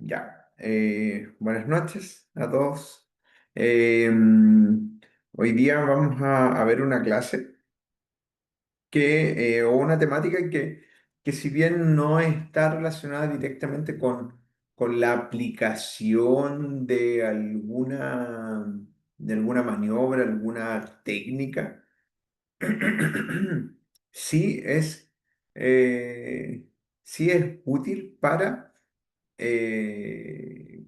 Ya. Buenas noches a todos. Hoy día vamos a ver una clase o una temática que si bien no está relacionada directamente con la aplicación de alguna maniobra, alguna técnica, sí es, eh, sí es útil para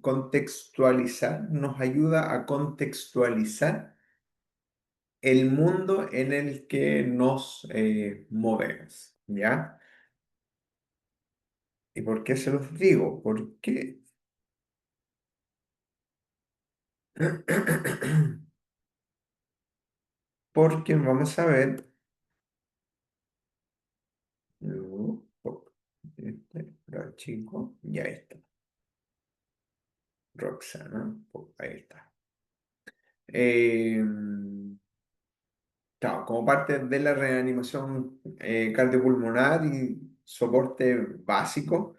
contextualizar, nos ayuda a contextualizar el mundo en el que nos movemos, ¿ya? ¿Y por qué se los digo? Porque vamos a ver, lo chico, ya está, Roxana, ahí está. Eh, Claro, como parte de la reanimación cardiopulmonar y soporte básico,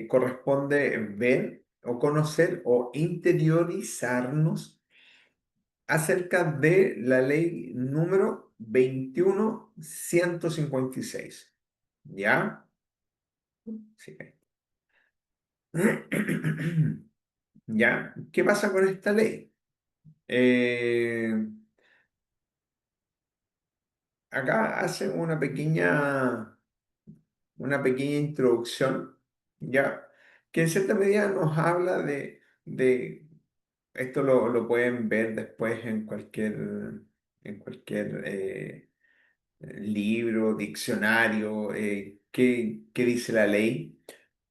corresponde ver o conocer o interiorizarnos acerca de la ley número 21156. ¿Ya? Sí. ¿Ya? ¿Qué pasa con esta ley? Eh, Acá hace una pequeña introducción, ¿ya? Que en cierta medida nos habla esto lo pueden ver después en cualquier libro, diccionario, qué dice la ley.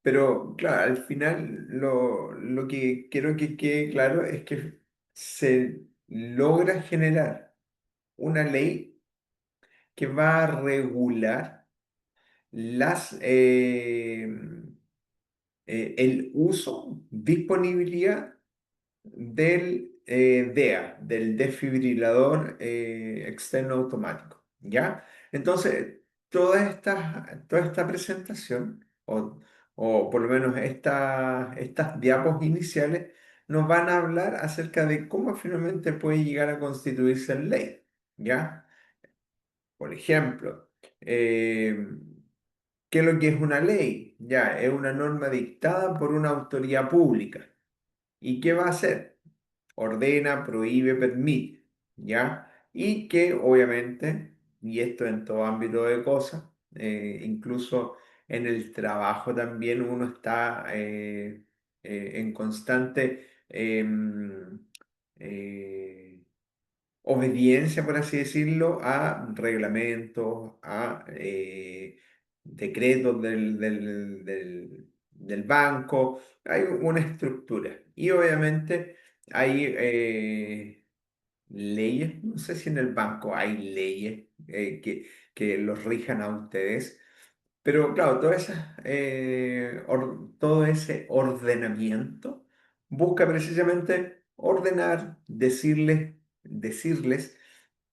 Pero claro, al final lo que quiero que quede claro es que se logra generar una ley que va a regular el uso, disponibilidad del DEA, del desfibrilador externo automático, ¿ya? Entonces, toda esta presentación, o por lo menos estas diapos iniciales, nos van a hablar acerca de cómo finalmente puede llegar a constituirse en ley, ¿ya? Por ejemplo, ¿qué es lo que es una ley? Ya, es una norma dictada por una autoridad pública. ¿Y qué va a hacer? Ordena, prohíbe, permite, ¿ya? Y que obviamente, y esto en todo ámbito de cosas, incluso en el trabajo también uno está en constante eh, obediencia, por así decirlo, a reglamentos, a decretos del banco. Hay una estructura. Y obviamente hay leyes, no sé si en el banco hay leyes que los rijan a ustedes, pero claro, todo ese ordenamiento busca precisamente ordenar, decirles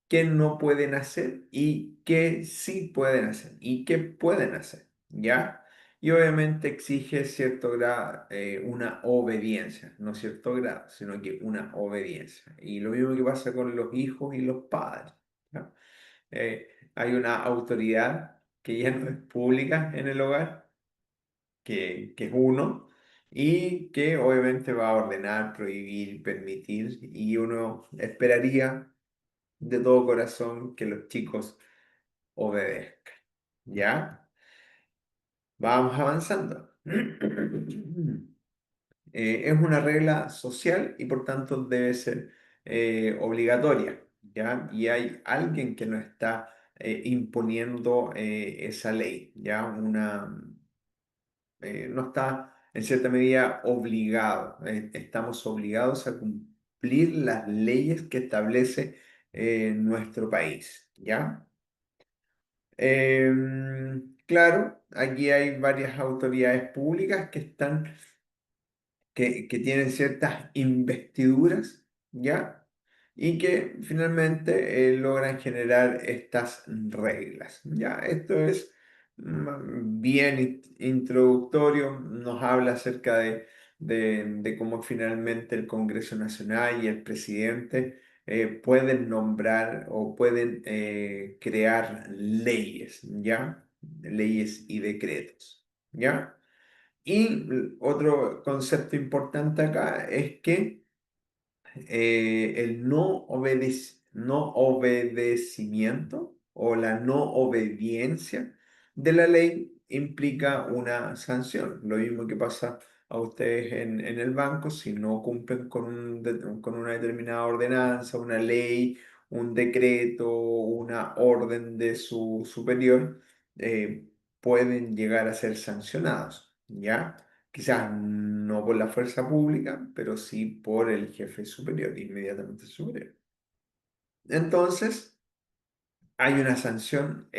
qué no pueden hacer y qué sí pueden hacer y qué pueden hacer, ¿ya? Y obviamente exige cierto grado, una obediencia, no cierto grado, sino que una obediencia. Y lo mismo que pasa con los hijos y los padres, ¿ya? Hay una autoridad que ya no es pública en el hogar, que es uno, y que obviamente va a ordenar, prohibir, permitir, y uno esperaría de todo corazón que los chicos obedezcan. ¿Ya? Vamos avanzando. Es una regla social y por tanto debe ser obligatoria, ¿ya? Y hay alguien que nos está imponiendo esa ley, ¿ya? No está en cierta medida obligado, estamos obligados a cumplir las leyes que establece nuestro país, ¿ya? Claro, aquí hay varias autoridades públicas que tienen ciertas investiduras, ¿ya? Y que finalmente logran generar estas reglas, ¿ya? Esto es bien introductorio, nos habla acerca de cómo finalmente el Congreso Nacional y el presidente pueden nombrar o pueden crear leyes, ¿ya? Leyes y decretos, ¿ya? Y otro concepto importante acá es que el no obedecimiento o la no obediencia de la ley implica una sanción. Lo mismo que pasa a ustedes en el banco, si no cumplen con una determinada ordenanza, una ley, un decreto, una orden de su superior, pueden llegar a ser sancionados, ¿ya? Quizás no por la fuerza pública, pero sí por el jefe superior, inmediatamente superior. Entonces, hay una sanción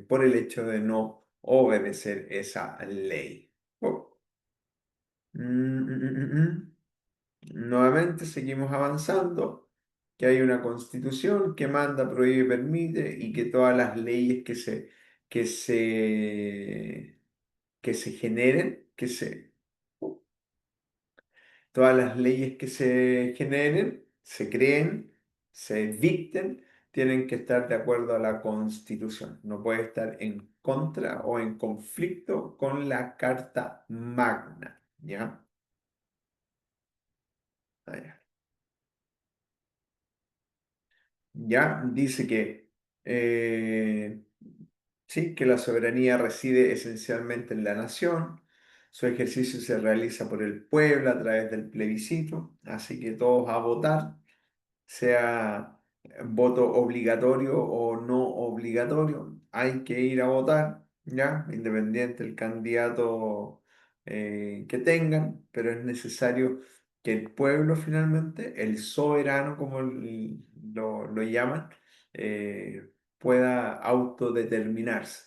por el hecho de no obedecer esa ley. Oh. Mm, mm, mm, mm. Nuevamente seguimos avanzando, que hay una constitución que manda, prohíbe, permite y que todas las leyes que se, que se generen, todas las leyes que se generen, se creen, se dicten, tienen que estar de acuerdo a la Constitución. No puede estar en contra o en conflicto con la Carta Magna. ¿Ya? Ah, ya. Ya dice que sí, que la soberanía reside esencialmente en la nación. Su ejercicio se realiza por el pueblo a través del plebiscito, así que todos a votar, sea voto obligatorio o no obligatorio, hay que ir a votar, ¿ya? Independiente del candidato que tengan, pero es necesario que el pueblo finalmente, el soberano, como lo llaman, pueda autodeterminarse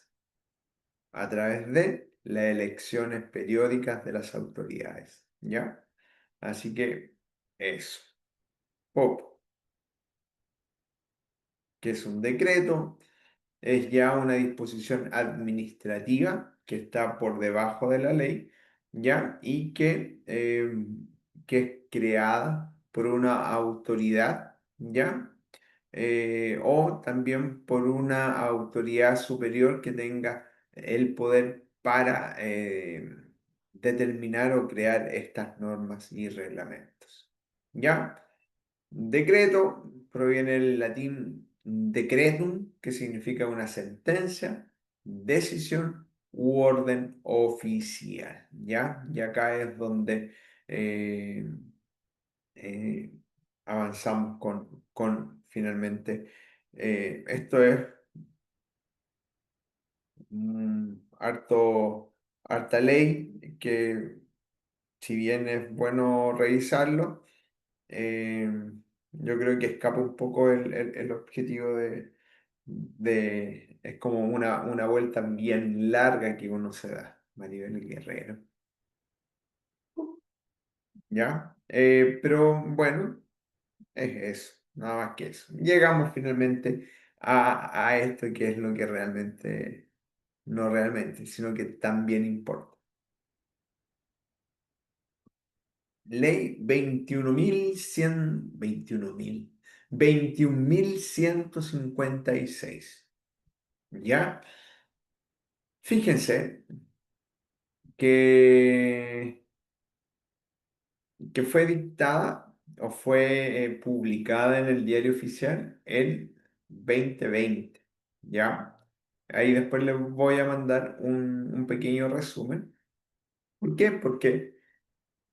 a través de las elecciones periódicas de las autoridades, ¿ya? Así que eso. Pop, que es un decreto, es ya una disposición administrativa que está por debajo de la ley, ¿ya? Y que es creada por una autoridad, ¿ya? O también por una autoridad superior que tenga el poder para determinar o crear estas normas y reglamentos, ¿ya? Decreto proviene del latín decretum, que significa una sentencia, decisión u orden oficial, ¿ya? Y acá es donde eh, eh, avanzamos con finalmente. Esto es harta ley que si bien es bueno revisarlo, Eh, yo creo que escapa un poco el objetivo es como una vuelta bien larga que uno se da, Maribel Guerrero, ¿ya? Pero bueno, es eso, nada más que eso. Llegamos finalmente a esto que es lo que realmente, no realmente, sino que también importa. Ley 21.156. ¿Ya? Fíjense que, que fue dictada o fue publicada en el Diario Oficial el 2020. ¿Ya? Ahí después les voy a mandar un pequeño resumen. ¿Por qué? Porque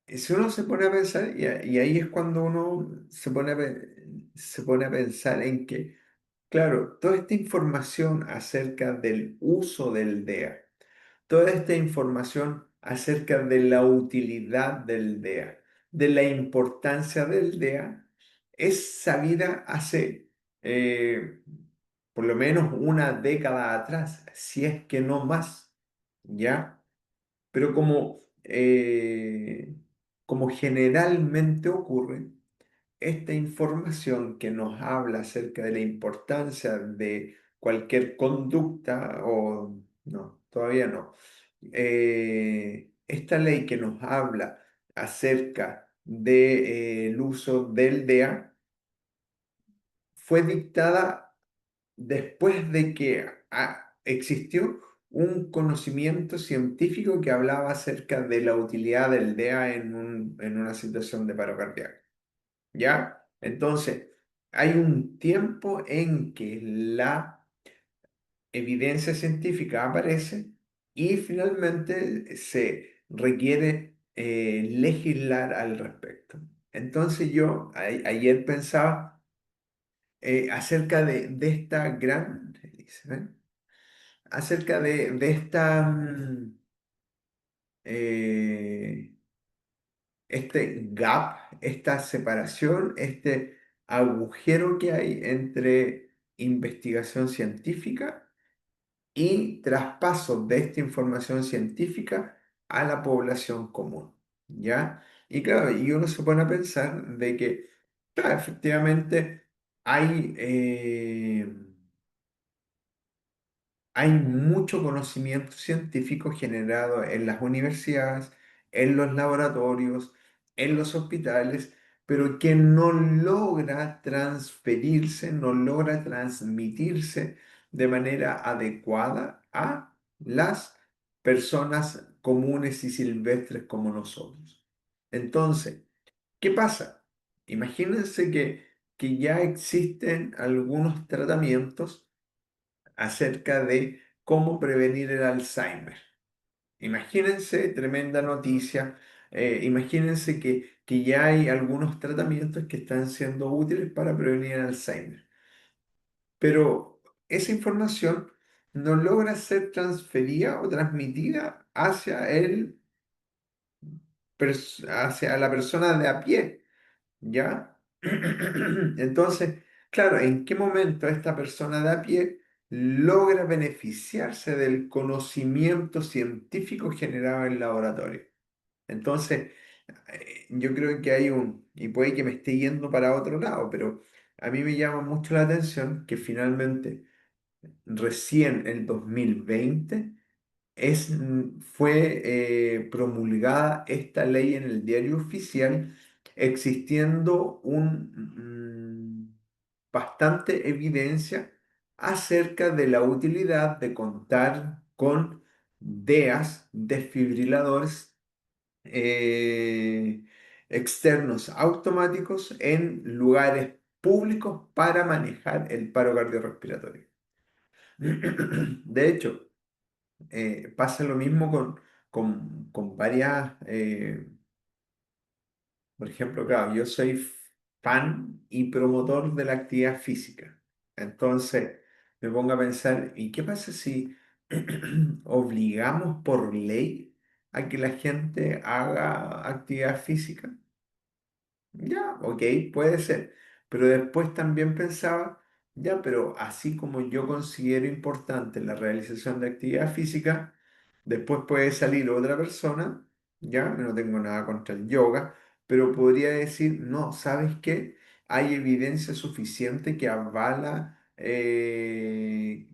si uno se pone a pensar, y ahí es cuando uno se pone a pensar en que, claro, toda esta información acerca del uso del DEA, toda esta información acerca de la utilidad del DEA, de la importancia del DEA, es sabida hace por lo menos una década atrás, si es que no más, ¿ya? Pero como generalmente ocurre, esta información que nos habla acerca de la importancia de cualquier conducta no, todavía no. Esta ley que nos habla acerca del uso del DEA fue dictada después de que existió un conocimiento científico que hablaba acerca de la utilidad del DEA en una situación de paro cardíaco. ¿Ya? Entonces, hay un tiempo en que la evidencia científica aparece y finalmente se requiere legislar al respecto. Entonces yo ayer pensaba acerca de esta gran, ¿ven? Acerca de esta, eh, este gap, esta separación, este agujero que hay entre investigación científica y traspaso de esta información científica a la población común, ¿ya? Y claro, y uno se pone a pensar de que, claro, efectivamente hay, hay mucho conocimiento científico generado en las universidades, en los laboratorios, en los hospitales, pero que no logra transferirse, no logra transmitirse de manera adecuada a las personas comunes y silvestres como nosotros. Entonces, ¿qué pasa? Imagínense que ya existen algunos tratamientos acerca de cómo prevenir el Alzheimer. Imagínense, tremenda noticia, imagínense que ya hay algunos tratamientos que están siendo útiles para prevenir el Alzheimer, pero esa información no logra ser transferida o transmitida hacia hacia la persona de a pie. ¿Ya? Entonces, claro, ¿en qué momento esta persona de a pie logra beneficiarse del conocimiento científico generado en el laboratorio? Entonces, yo creo que hay y puede que me esté yendo para otro lado, pero a mí me llama mucho la atención que finalmente, recién en 2020, fue promulgada esta ley en el diario oficial, existiendo bastante evidencia acerca de la utilidad de contar con DEAs, desfibriladores eh, externos automáticos en lugares públicos para manejar el paro cardiorrespiratorio. De hecho, pasa lo mismo con varias, por ejemplo, claro, yo soy fan y promotor de la actividad física. Entonces me pongo a pensar, ¿y qué pasa si obligamos por ley a que la gente haga actividad física? Ya, ok, puede ser. Pero después también pensaba, ya, pero así como yo considero importante la realización de actividad física, después puede salir otra persona, ya, no tengo nada contra el yoga, pero podría decir, no, ¿sabes qué? Hay evidencia suficiente que avala, que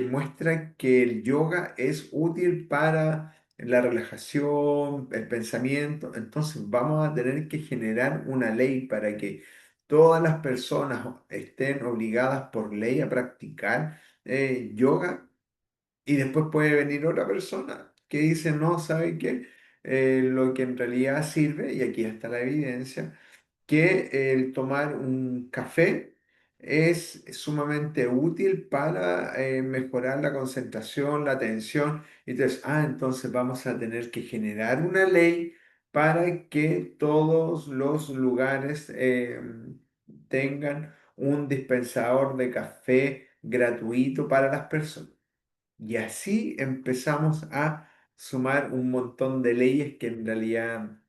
muestra que el yoga es útil para la relajación, el pensamiento. Entonces vamos a tener que generar una ley para que todas las personas estén obligadas por ley a practicar yoga y después puede venir otra persona que dice, no, ¿sabe qué? Lo que en realidad sirve, y aquí está la evidencia, que el tomar un café es sumamente útil para mejorar la concentración, la atención. Entonces, entonces vamos a tener que generar una ley para que todos los lugares tengan un dispensador de café gratuito para las personas. Y así empezamos a sumar un montón de leyes que en realidad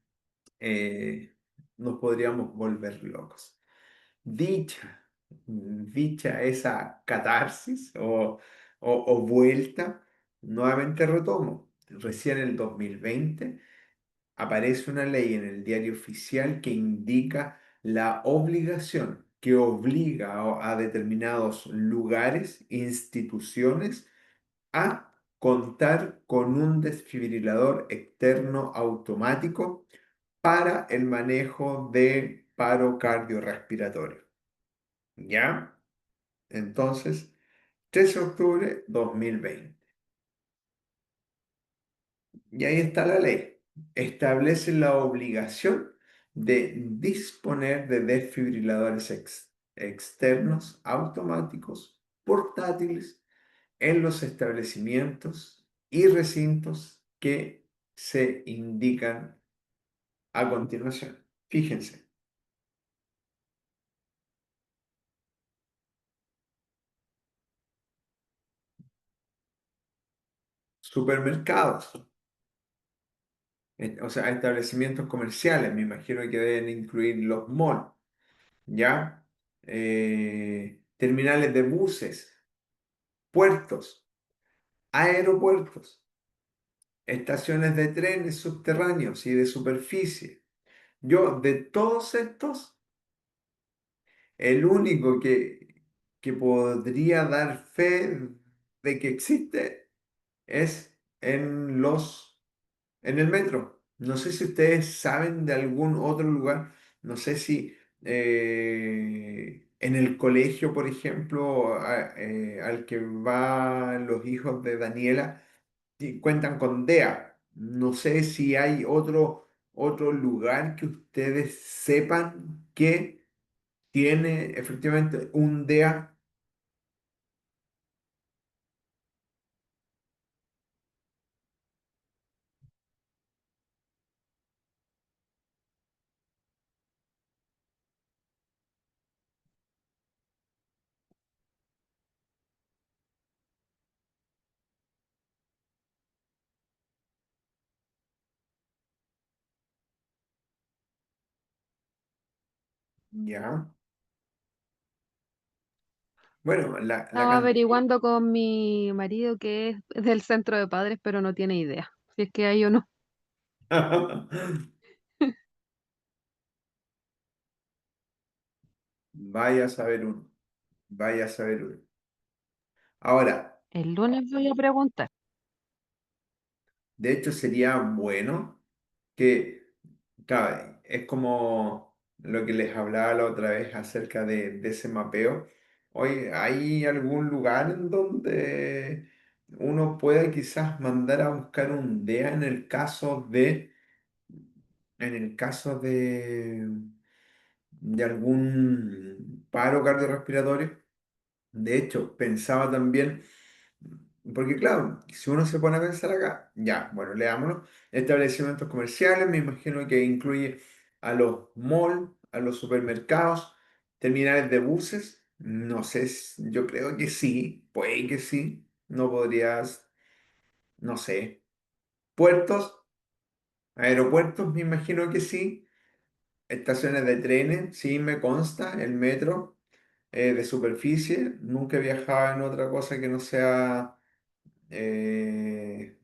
eh, nos podríamos volver locos. Dicha esa catarsis o vuelta, nuevamente retomo. Recién en el 2020 aparece una ley en el diario oficial que indica la obligación que obliga a determinados lugares, instituciones, a contar con un desfibrilador externo automático para el manejo de paro cardiorrespiratorio. ¿Ya? Entonces, 13 de octubre 2020. Y ahí está la ley. Establece la obligación de disponer de desfibriladores externos automáticos portátiles en los establecimientos y recintos que se indican a continuación. Fíjense, supermercados, o sea, establecimientos comerciales, me imagino que deben incluir los malls, ¿ya? Terminales de buses, puertos, aeropuertos, estaciones de trenes subterráneos y de superficie. Yo, de todos estos, el único que podría dar fe de que existe es en el metro. No sé si ustedes saben de algún otro lugar, no sé si en el colegio, por ejemplo, al que van los hijos de Daniela, cuentan con DEA. No sé si hay otro lugar que ustedes sepan que tiene efectivamente un DEA. Ya. Bueno, la Estaba cantidad. averiguando con mi marido que es del centro de padres, pero no tiene idea. Si es que hay o no. Vaya a saber uno. Vaya a saber uno. Ahora, El lunes voy a preguntar. de hecho sería bueno que, claro, es como lo que les hablaba la otra vez acerca de ese mapeo. Hoy hay algún lugar en donde uno pueda quizás mandar a buscar un DEA en el caso de algún paro cardiorrespiratorio. De hecho, pensaba también, porque claro, si uno se pone a pensar acá, ya, bueno, leámoslo, establecimientos comerciales, me imagino que incluye a los malls, a los supermercados, terminales de buses, no sé, yo creo que sí, puede que sí, no podrías, no sé, puertos, aeropuertos, me imagino que sí, estaciones de trenes, sí, me consta, el metro. De superficie, nunca he viajado en otra cosa que no sea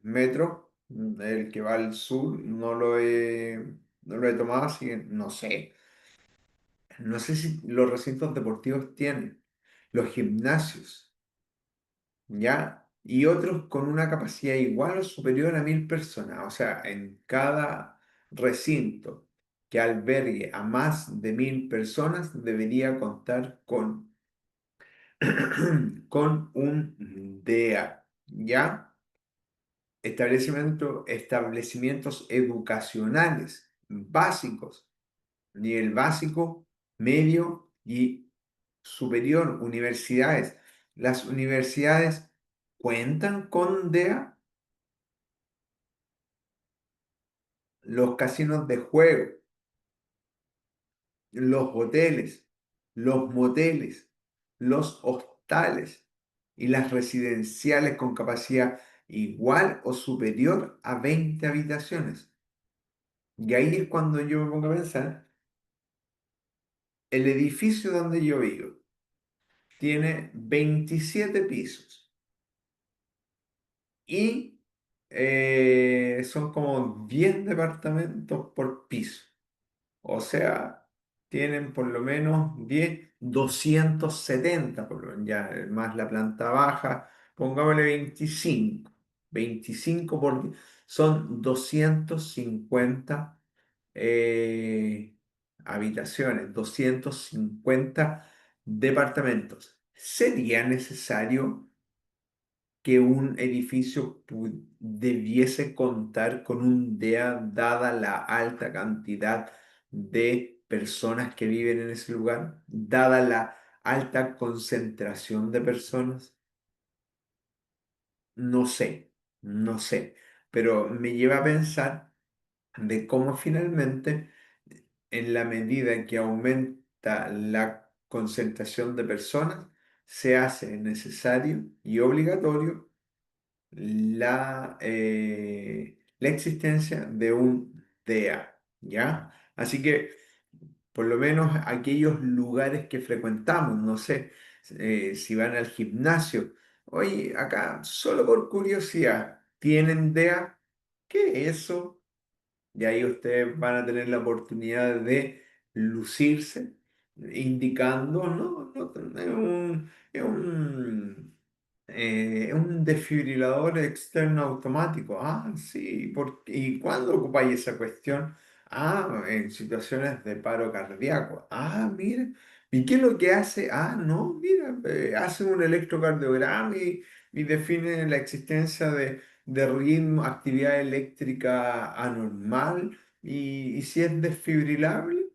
metro, el que va al sur, no lo he tomado, así que no sé. No sé si los recintos deportivos tienen, los gimnasios, ¿ya? Y otros con una capacidad igual o superior a 1.000 personas. O sea, en cada recinto que albergue a más de 1.000 personas debería contar con un DEA, ¿ya? Establecimientos educacionales básicos, nivel básico, medio y superior, universidades. Las universidades cuentan con DEA, los casinos de juego, los hoteles, los moteles, los hostales y las residenciales con capacidad igual o superior a 20 habitaciones. Y ahí es cuando yo me pongo a pensar, el edificio donde yo vivo tiene 27 pisos y son como 10 departamentos por piso. O sea, tienen por lo menos 270 por lo menos, ya más la planta baja, pongámosle 25. 25 son 250 eh, habitaciones, 250 departamentos. ¿Sería necesario que un edificio debiese contar con un DEA dada la alta cantidad de personas que viven en ese lugar, dada la alta concentración de personas? No sé, no sé, pero me lleva a pensar de cómo finalmente, en la medida que aumenta la concentración de personas, se hace necesario y obligatorio la existencia de un DEA, ¿ya? Así que, por lo menos aquellos lugares que frecuentamos, no sé, si van al gimnasio, oye, acá, solo por curiosidad, ¿tienen DEA? ¿Qué es eso? Y ahí ustedes van a tener la oportunidad de lucirse, indicando, no, no, es un desfibrilador externo automático. Ah, sí, ¿y cuándo ocupáis esa cuestión? Ah, en situaciones de paro cardíaco. Ah, mira. ¿Y qué es lo que hace? Ah, no, mira, hace un electrocardiograma y define la existencia de ritmo, actividad eléctrica anormal y si es desfibrilable,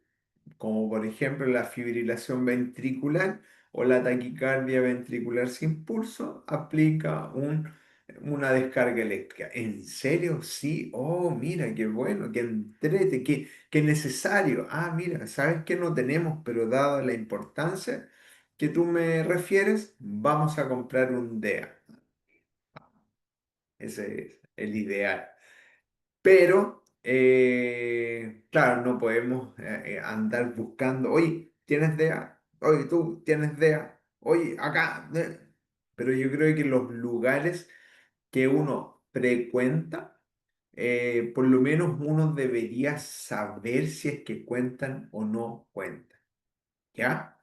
como por ejemplo la fibrilación ventricular o la taquicardia ventricular sin pulso, aplica una descarga eléctrica. ¿En serio? Sí. Oh, mira, qué bueno, qué entrete, qué necesario. Ah, mira, ¿sabes qué no tenemos? Pero dada la importancia que tú me refieres, vamos a comprar un DEA. Ese es el ideal. Pero, claro, no podemos andar buscando, oye, ¿tienes DEA? Oye, tú tienes DEA. Oye, acá. Pero yo creo que los lugares que uno frecuenta, por lo menos uno debería saber si es que cuentan o no cuentan. ¿Ya?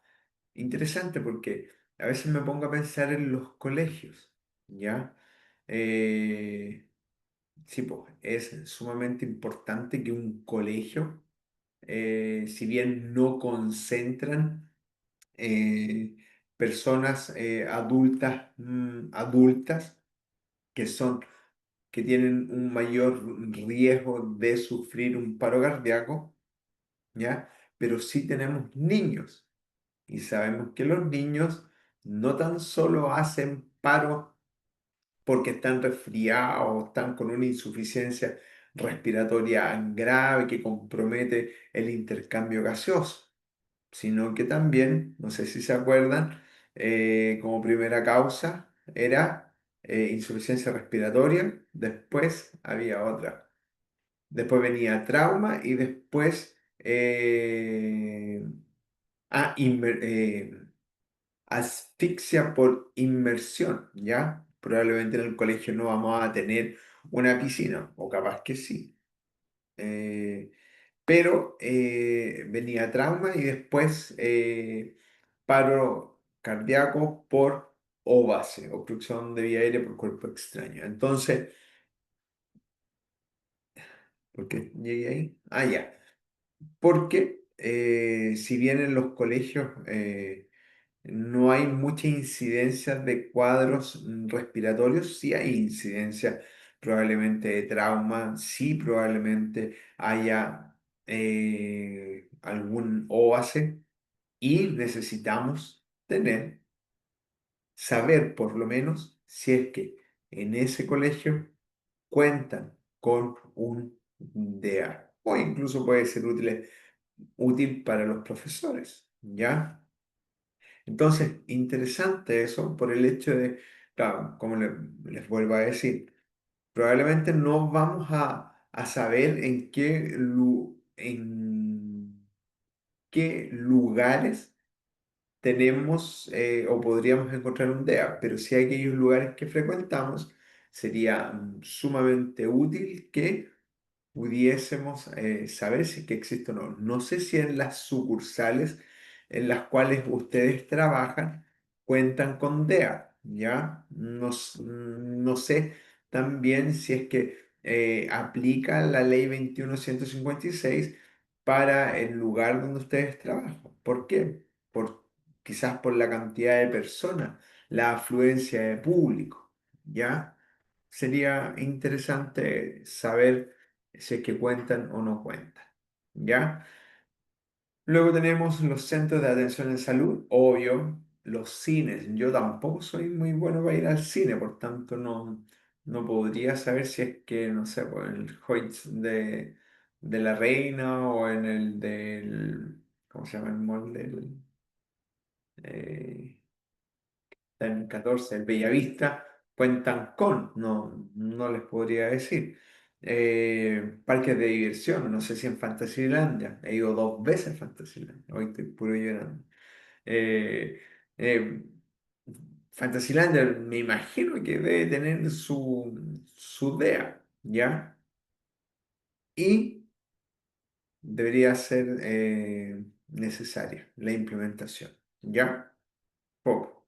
Interesante porque a veces me pongo a pensar en los colegios. ¿Ya? Eh, Sí, pues, es sumamente importante que un colegio, si bien no concentran eh, personas adultas que son, que tienen un mayor riesgo de sufrir un paro cardíaco, ¿ya? Pero sí tenemos niños y sabemos que los niños no tan solo hacen paro porque están resfriados o están con una insuficiencia respiratoria grave que compromete el intercambio gaseoso, sino que también, no sé si se acuerdan, como primera causa era insuficiencia respiratoria, después había otra, después venía trauma y después ah, asfixia por inmersión, ¿ya? Probablemente en el colegio no vamos a tener una piscina, o capaz que sí. Eh, pero venía trauma y después paro cardíaco por OVASE, obstrucción de vía aérea por cuerpo extraño. Entonces, ¿por qué llegué ahí? Ah, ya. Porque si bien en los colegios no hay mucha incidencia de cuadros respiratorios, sí hay incidencia probablemente de trauma, sí probablemente haya algún óase y necesitamos saber por lo menos si es que en ese colegio cuentan con un DEA o incluso puede ser útil para los profesores, ¿ya? Entonces, interesante eso por el hecho de, claro, como les vuelvo a decir, probablemente no vamos a saber en qué lugares tenemos o podríamos encontrar un DEA, pero si hay aquellos lugares que frecuentamos, sería sumamente útil que pudiésemos saber si que existe o no. No sé si en las sucursales en las cuales ustedes trabajan cuentan con DEA, ¿ya? No, no sé, también si es que aplica la ley 21156 para el lugar donde ustedes trabajan. ¿Por qué? Quizás por la cantidad de personas, la afluencia de público, ¿ya? Sería interesante saber si es que cuentan o no cuentan, ¿ya? Luego tenemos los centros de atención en salud, obvio, los cines. Yo tampoco soy muy bueno para ir al cine, por tanto no podría saber si es que, no sé, pues, en el Hoyts de la Reina o en el del, ¿cómo se llama el mall del eh, en 14, el Bellavista, cuentan con, no les podría decir. Parques de diversión, no sé si en Fantasylandia, he ido 2 veces a Fantasylandia, hoy estoy puro llorando. Eh, eh, Fantasylandia me imagino que debe tener su DEA, ¿ya? Y debería ser necesaria la implementación, ¿ya? Poco.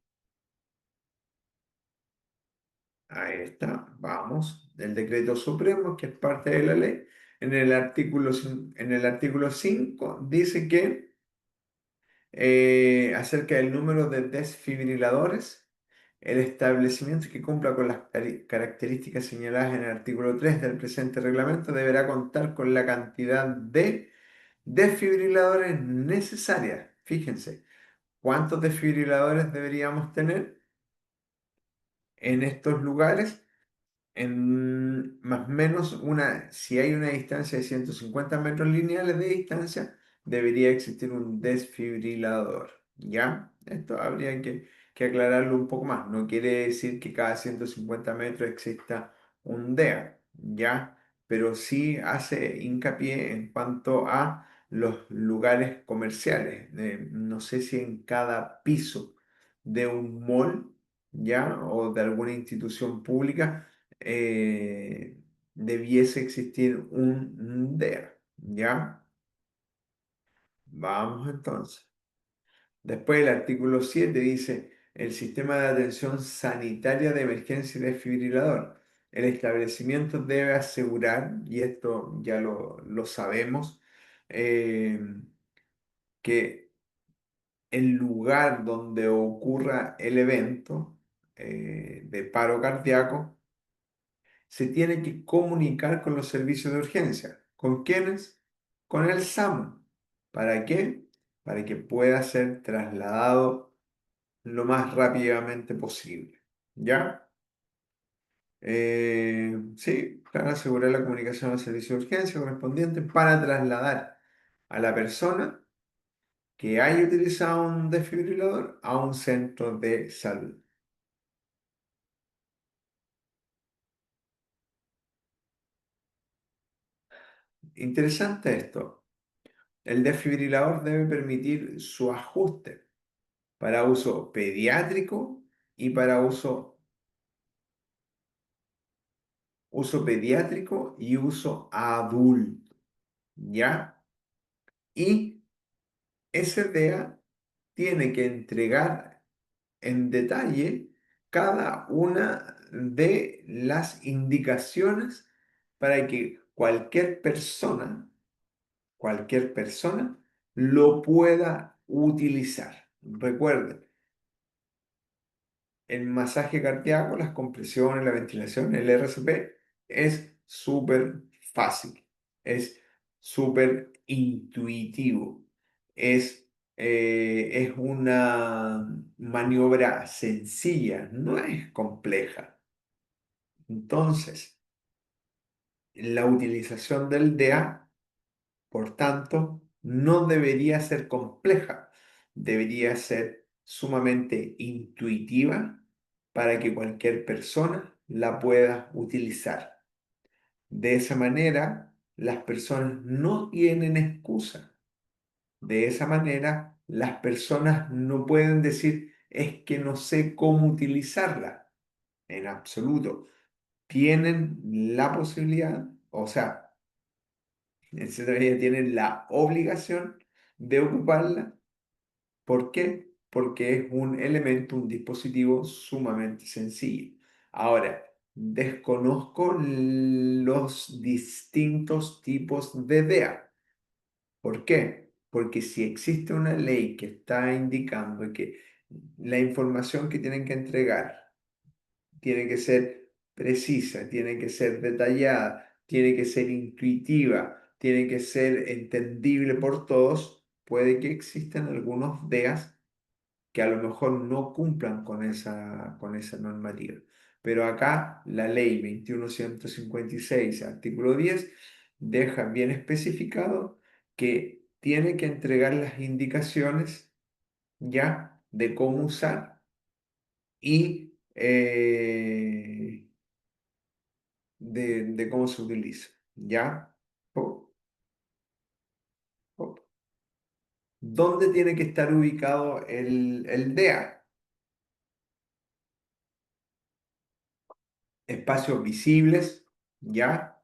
Ahí está, vamos. El decreto supremo, que es parte de la ley, en el artículo 5 dice que acerca del número de desfibriladores, el establecimiento que cumpla con las características señaladas en el artículo 3 del presente reglamento deberá contar con la cantidad de desfibriladores necesarias. Fíjense, ¿cuántos desfibriladores deberíamos tener en estos lugares? En más o menos si hay una distancia de 150 metros lineales de distancia, debería existir un desfibrilador, ¿ya? Esto habría que aclararlo un poco más. No quiere decir que cada 150 metros exista un DEA, ¿ya? Pero sí hace hincapié en cuanto a los lugares comerciales. No sé si en cada piso de un mall, ¿ya? O de alguna institución pública debiese existir un DEA, ¿ya? Vamos entonces. Después el artículo 7 dice, el sistema de atención sanitaria de emergencia y desfibrilador. El establecimiento debe asegurar, y esto ya lo sabemos, eh, que el lugar donde ocurra el evento de paro cardíaco se tiene que comunicar con los servicios de urgencia. ¿Con quiénes? Con el SAMU. ¿Para qué? Para que pueda ser trasladado lo más rápidamente posible. ¿Ya? Sí, para asegurar la comunicación al servicio de urgencia correspondiente para trasladar a la persona que haya utilizado un desfibrilador a un centro de salud. Interesante esto. El desfibrilador debe permitir su ajuste para uso pediátrico y para uso pediátrico y uso adulto, ¿ya? Y SDA tiene que entregar en detalle cada una de las indicaciones para que cualquier persona lo pueda utilizar. Recuerden, el masaje cardíaco, las compresiones, la ventilación, el RCP es súper fácil, es súper intuitivo, es una maniobra sencilla, no es compleja. Entonces, la utilización del DA, por tanto, no debería ser compleja, debería ser sumamente intuitiva para que cualquier persona la pueda utilizar. De esa manera, las personas no tienen excusa. De esa manera, las personas no pueden decir, es que no sé cómo utilizarla. En absoluto. Tienen la posibilidad, o sea, etcétera, ya tienen la obligación de ocuparla. ¿Por qué? Porque es un elemento, un dispositivo sumamente sencillo. Ahora, desconozco los distintos tipos de DEA. ¿Por qué? Porque si existe una ley que está indicando que la información que tienen que entregar tiene que ser precisa, tiene que ser detallada, tiene que ser intuitiva, tiene que ser entendible por todos, puede que existan algunos DEAs que a lo mejor no cumplan con esa normativa. Pero acá la ley 21156, artículo 10, deja bien especificado que tiene que entregar las indicaciones ya de cómo usar y de cómo se utiliza. ¿Ya? Po- po- ¿Dónde tiene que estar ubicado el DEA? Espacios visibles, ¿ya?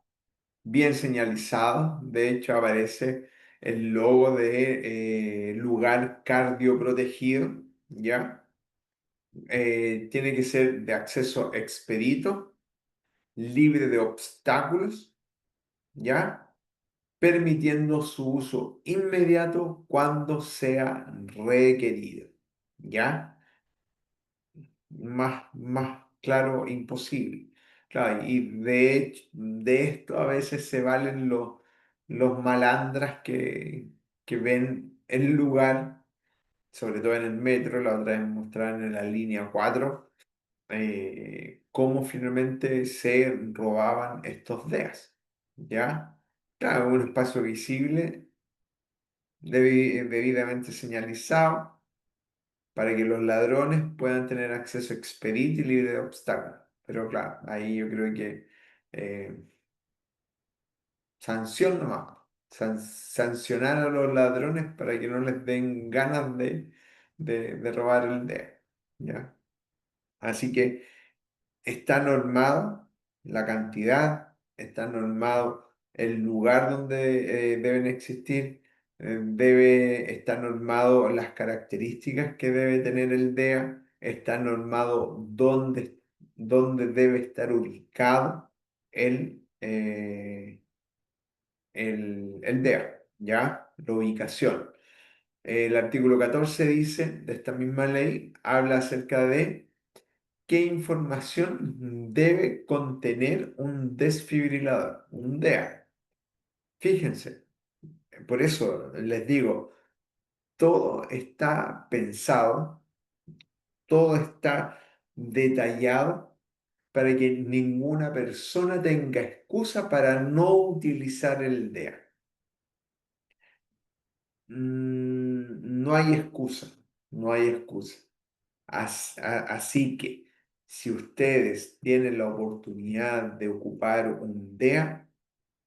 Bien señalizado. De hecho, aparece el logo de lugar cardioprotegido, ¿ya? Tiene que ser de acceso expedito, libre de obstáculos, ¿ya? Permitiendo su uso inmediato cuando sea requerido, ¿ya? Más claro imposible. Claro, y de hecho, de esto a veces se valen los malandras que ven el lugar, sobre todo en el metro, la otra vez mostraron en la línea 4 cómo finalmente se robaban estos DEAs, ¿ya? Claro, un espacio visible, debidamente señalizado para que los ladrones puedan tener acceso expedito y libre de obstáculos. Pero claro, ahí yo creo que eh, sanción nomás. Sancionar a los ladrones para que no les den ganas de robar el DEA. ¿Ya? Así que está normado la cantidad, está normado el lugar donde deben existir, debe estar normado las características que debe tener el DEA, está normado dónde debe estar ubicado el DEA, ¿ya? La ubicación. El artículo 14 dice, de esta misma ley, habla acerca de qué información debe contener un desfibrilador, un DEA. Fíjense, por eso les digo, todo está pensado, todo está detallado para que ninguna persona tenga excusa para no utilizar el DEA. No hay excusa, no hay excusa. Así que si ustedes tienen la oportunidad de ocupar un DEA,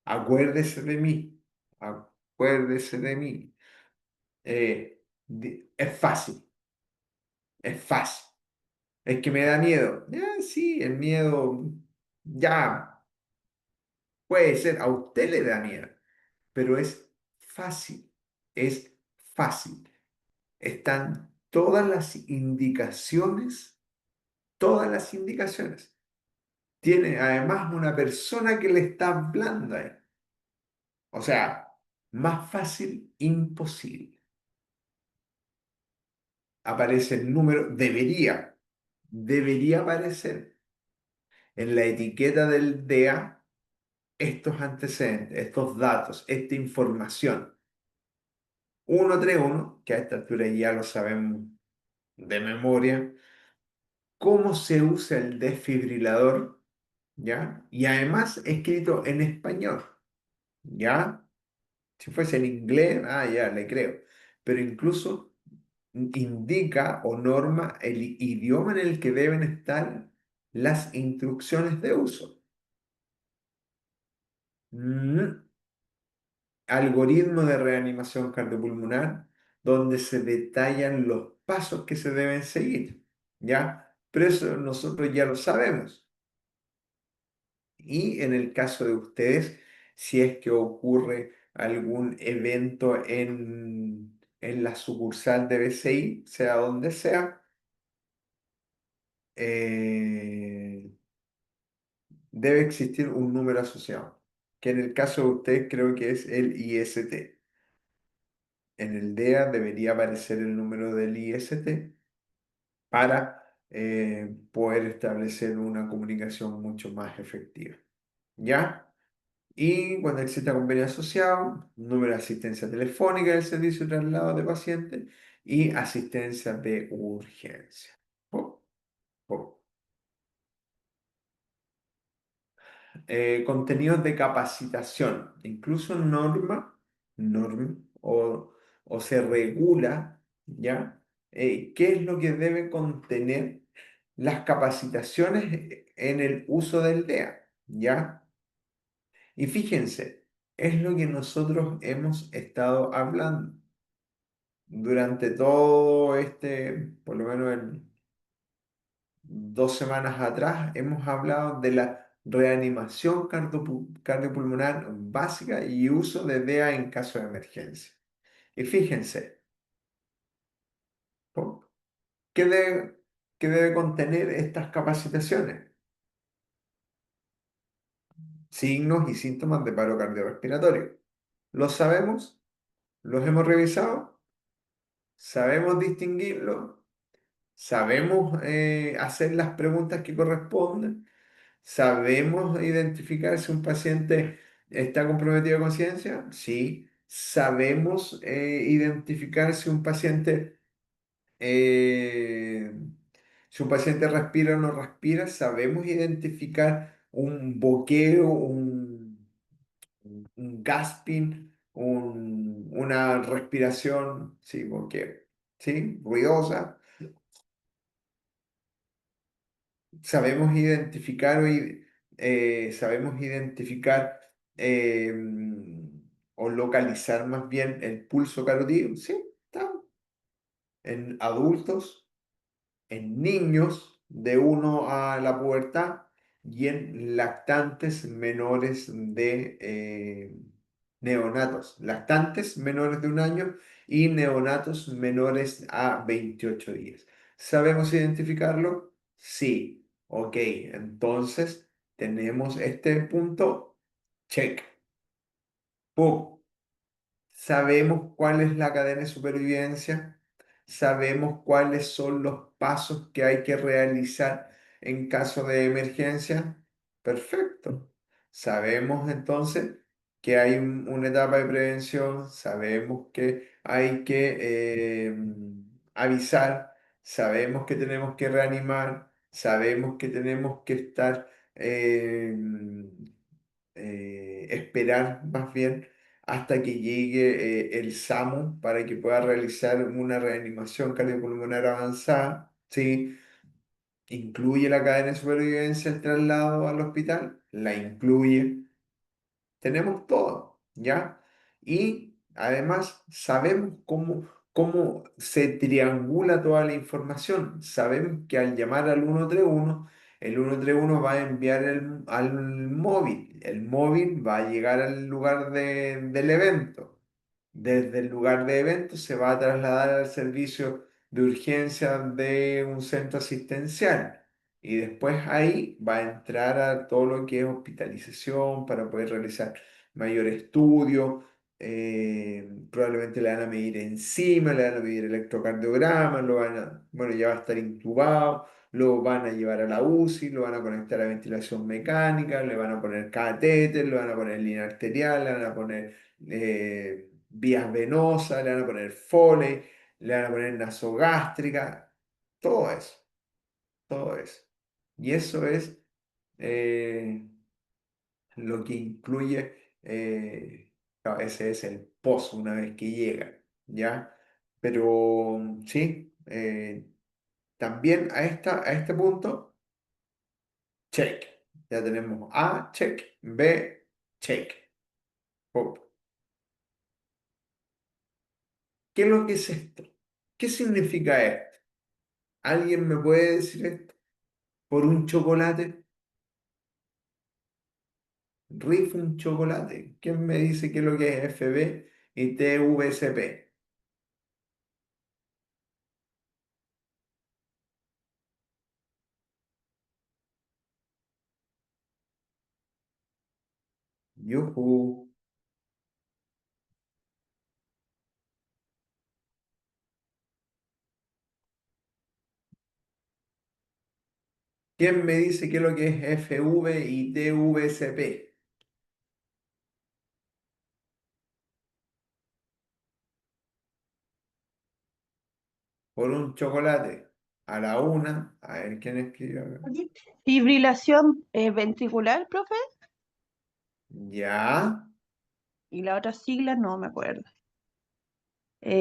acuérdese de mí, acuérdese de mí. Es fácil, es fácil. Es que me da miedo. Sí, el miedo ya puede ser, a usted le da miedo, pero fácil, es fácil. Están todas las indicaciones. Tiene además una persona que le está hablando a él. O sea, más fácil, imposible. Aparece el número, debería aparecer en la etiqueta del DEA estos antecedentes, estos datos, esta información. 131, que a esta altura ya lo sabemos de memoria, cómo se usa el desfibrilador, ¿ya? Y además escrito en español, ¿ya? Si fuese en inglés, ya le creo. Pero incluso indica o norma el idioma en el que deben estar las instrucciones de uso. Mm, Algoritmo de reanimación cardiopulmonar, donde se detallan los pasos que se deben seguir, ¿ya? Pero eso nosotros ya lo sabemos. Y en el caso de ustedes, si es que ocurre algún evento en la sucursal de BCI, sea donde sea, eh, debe existir un número asociado, que en el caso de usted creo que es el IST. En el DEA debería aparecer el número del IST para poder establecer una comunicación mucho más efectiva. ¿Ya? Y cuando exista convenio asociado, número de asistencia telefónica del servicio de traslado de pacientes y asistencia de urgencia. Po, po. Contenidos de capacitación, incluso norma o se regula, ¿ya? ¿Qué es lo que debe contener las capacitaciones en el uso del DEA? ¿Ya? Y fíjense, es lo que nosotros hemos estado hablando durante todo por lo menos 2 semanas atrás, hemos hablado de la reanimación cardiopulmonar básica y uso de DEA en caso de emergencia. Y fíjense, ¿po? ¿qué debe, qué debe contener estas capacitaciones? Signos y síntomas de paro cardiorrespiratorio. ¿Los sabemos? ¿Los hemos revisado? ¿Sabemos distinguirlo? ¿Sabemos hacer las preguntas que corresponden? ¿Sabemos identificar si un paciente está comprometido de conciencia? Sí. ¿Sabemos identificar eh, si un paciente respira o no respira? ¿Sabemos identificar un boqueo, un gasping, una respiración, sí, boqueo, sí, ruidosa? Sabemos identificar eh, o localizar más bien el pulso carotídeo, sí, está. En adultos, en niños de 1 a la pubertad y en lactantes menores de neonatos, lactantes menores de 1 año y neonatos menores a 28 días. ¿Sabemos identificarlo? Sí. Ok, entonces tenemos este punto, check. ¡Pum! Sabemos cuál es la cadena de supervivencia, sabemos cuáles son los pasos que hay que realizar en caso de emergencia. Perfecto. Sabemos entonces que hay una etapa de prevención, sabemos que hay que avisar, sabemos que tenemos que reanimar, sabemos que tenemos que estar esperar más bien hasta que llegue el SAMU para que pueda realizar una reanimación cardiopulmonar avanzada, ¿sí? ¿Incluye la cadena de supervivencia el traslado al hospital? La incluye. Tenemos todo, ¿ya? Y además sabemos cómo se triangula toda la información. Sabemos que al llamar al 131 el 131 va a enviar al móvil. El móvil va a llegar al lugar del evento. Desde el lugar de evento se va a trasladar al servicio de urgencia de un centro asistencial. Y después ahí va a entrar a todo lo que es hospitalización para poder realizar mayor estudio. Probablemente le van a medir enzima, le van a medir electrocardiograma, bueno, ya va a estar intubado, lo van a llevar a la UCI, lo van a conectar a ventilación mecánica, le van a poner catéter, le van a poner línea arterial, le van a poner vías venosas, le van a poner Foley, le van a poner nasogástrica, todo eso, todo eso. Y eso es eh, lo que incluye, claro, ese es el post una vez que llega, ¿ya? Pero sí, también a este punto, check. Ya tenemos A, check, B, check. Pop. ¿Qué es lo que es esto? ¿Qué significa esto? ¿Alguien me puede decir esto? ¿Por un chocolate? ¿Rifo un chocolate? ¿Quién me dice qué es lo que es FB y TVCP? Yujú. ¿Quién me dice qué es lo que es FV y TVCP? Por un chocolate. A la una. A ver quién escribió acá. Fibrilación ventricular, profe, Ya. y la otra sigla no me acuerdo.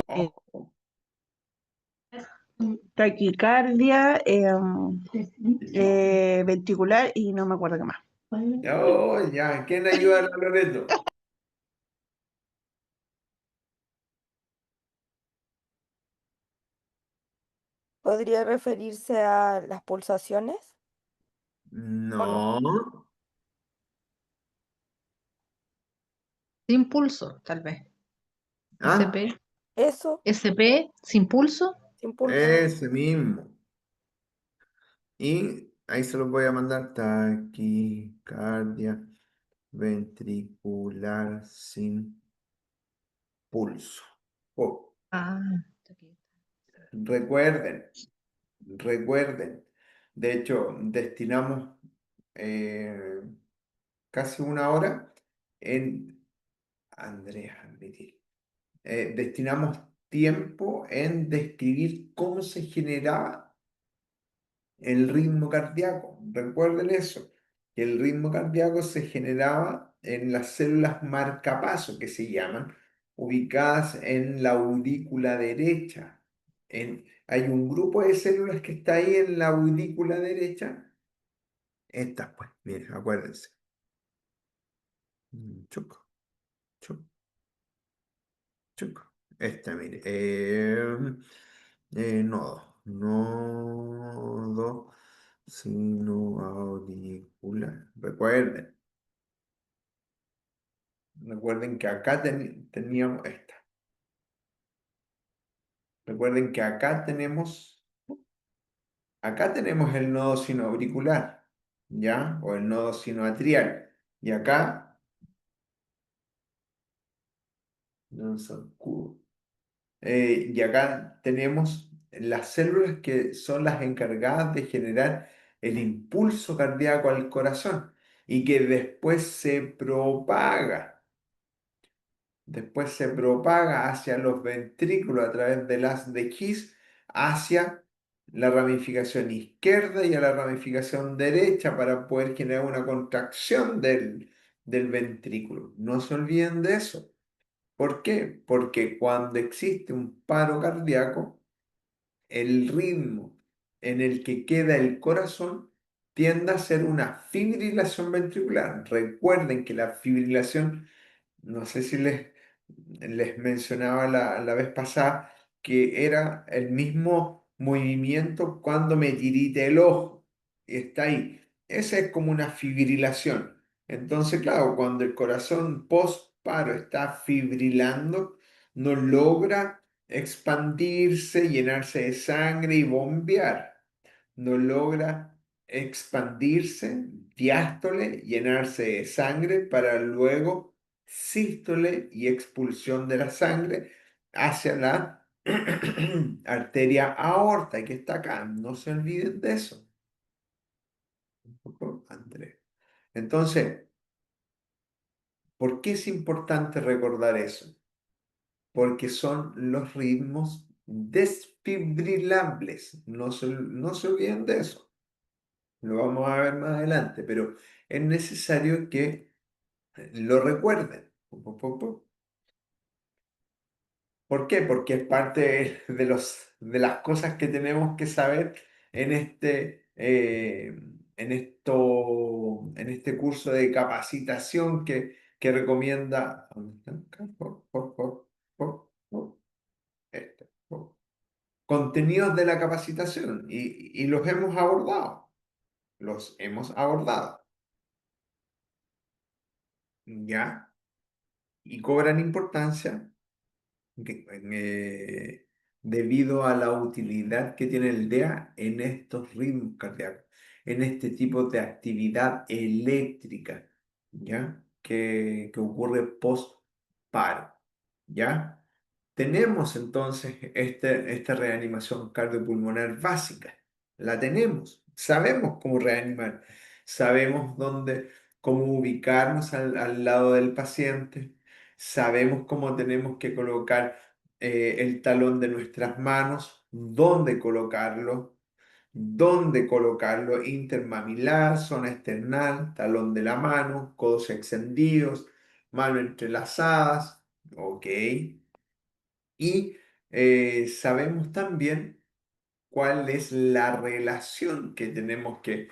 Ojo. Taquicardia, ventricular y no me acuerdo qué más. Oh, ya. ¿Quién ayuda a la Loreto? ¿Podría referirse a las pulsaciones o no? No. Sin pulso, tal vez. Ah, SP. Eso, SP sin pulso. sin pulso. ese mismo. Y ahí se los voy a mandar. Taquicardia ventricular sin pulso. Oh, Ah, recuerden, recuerden. De hecho, destinamos eh, casi una hora en Andrea, admitir. Destinamos tiempo en describir cómo se generaba el ritmo cardíaco. Recuerden eso, que el ritmo cardíaco se generaba en las células marcapaso, que se llaman, ubicadas en la aurícula derecha. Hay un grupo de células que está ahí en la aurícula derecha. Estas, pues, miren, acuérdense. Chuc, chuc, chuc. Esta, mire. Nodo sinoauricular. Recuerden que acá teníamos esta. Recuerden que acá tenemos el nodo sinoauricular, ¿ya? O el nodo sinoatrial. Y acá, no son y acá tenemos las células que son las encargadas de generar el impulso cardíaco al corazón y que después se propaga hacia los ventrículos a través del haz de His hacia la ramificación izquierda y a la ramificación derecha para poder generar una contracción del ventrículo. No se olviden de eso. ¿Por qué? Porque cuando existe un paro cardíaco, el ritmo en el que queda el corazón tiende a ser una fibrilación ventricular. Recuerden que la fibrilación, no sé si les mencionaba la vez pasada, que era el mismo movimiento cuando me tirite el ojo. Está ahí. Esa es como una fibrilación. Entonces, claro, cuando el corazón post-paro está fibrilando, no logra expandirse, llenarse de sangre y bombear. No logra expandirse, diástole, llenarse de sangre para luego sístole y expulsión de la sangre hacia la arteria aorta que está acá. No se olviden de eso. Un poco, Andrés. Entonces, ¿por qué es importante recordar eso? Porque son los ritmos desfibrilables. No se olviden de eso. Lo vamos a ver más adelante, pero es necesario que lo recuerden. ¿Por qué? Porque es parte de las cosas que tenemos que saber en este curso de capacitación que recomienda. ¿Dónde están acá? Este. Contenidos de la capacitación y los hemos abordado. Los hemos abordado. ¿Ya? Y cobran importancia debido a la utilidad que tiene el DEA en estos ritmos cardíacos, en este tipo de actividad eléctrica, ¿ya? que ocurre post-paro, ¿ya? Tenemos entonces esta reanimación cardiopulmonar básica, la tenemos, sabemos cómo reanimar, sabemos cómo ubicarnos al lado del paciente, sabemos cómo tenemos que colocar el talón de nuestras manos, dónde colocarlo, intermamilar, zona esternal, talón de la mano, codos extendidos, mano entrelazadas, ok. Y sabemos también cuál es la relación que tenemos que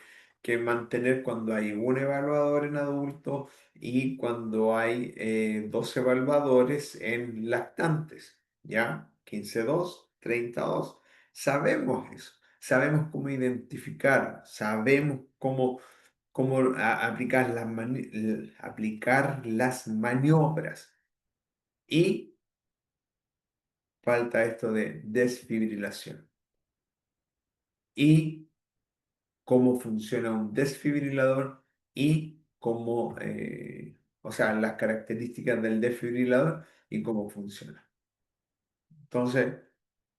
mantener cuando hay un evaluador en adultos y cuando hay dos evaluadores en lactantes, ¿ya? 15-2, 32. Sabemos eso, sabemos cómo identificar, sabemos cómo aplicar aplicar las maniobras. Y falta esto de desfibrilación. Y cómo funciona un desfibrilador y o sea, las características del desfibrilador y cómo funciona. Entonces,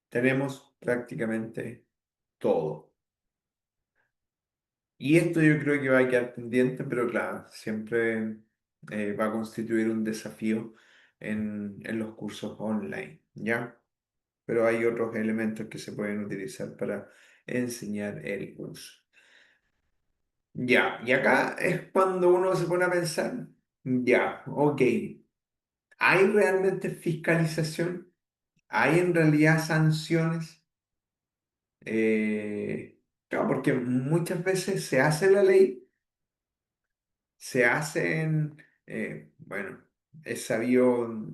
tenemos prácticamente todo. Y esto yo creo que va a quedar pendiente, pero claro, siempre va a constituir un desafío en los cursos online, ¿ya? Pero hay otros elementos que se pueden utilizar para enseñar el uso. Ya, y acá es cuando uno se pone a pensar, ya, ok, ¿hay realmente fiscalización? ¿Hay en realidad sanciones? Claro, porque muchas veces se hace la ley, se hacen, bueno, es sabido,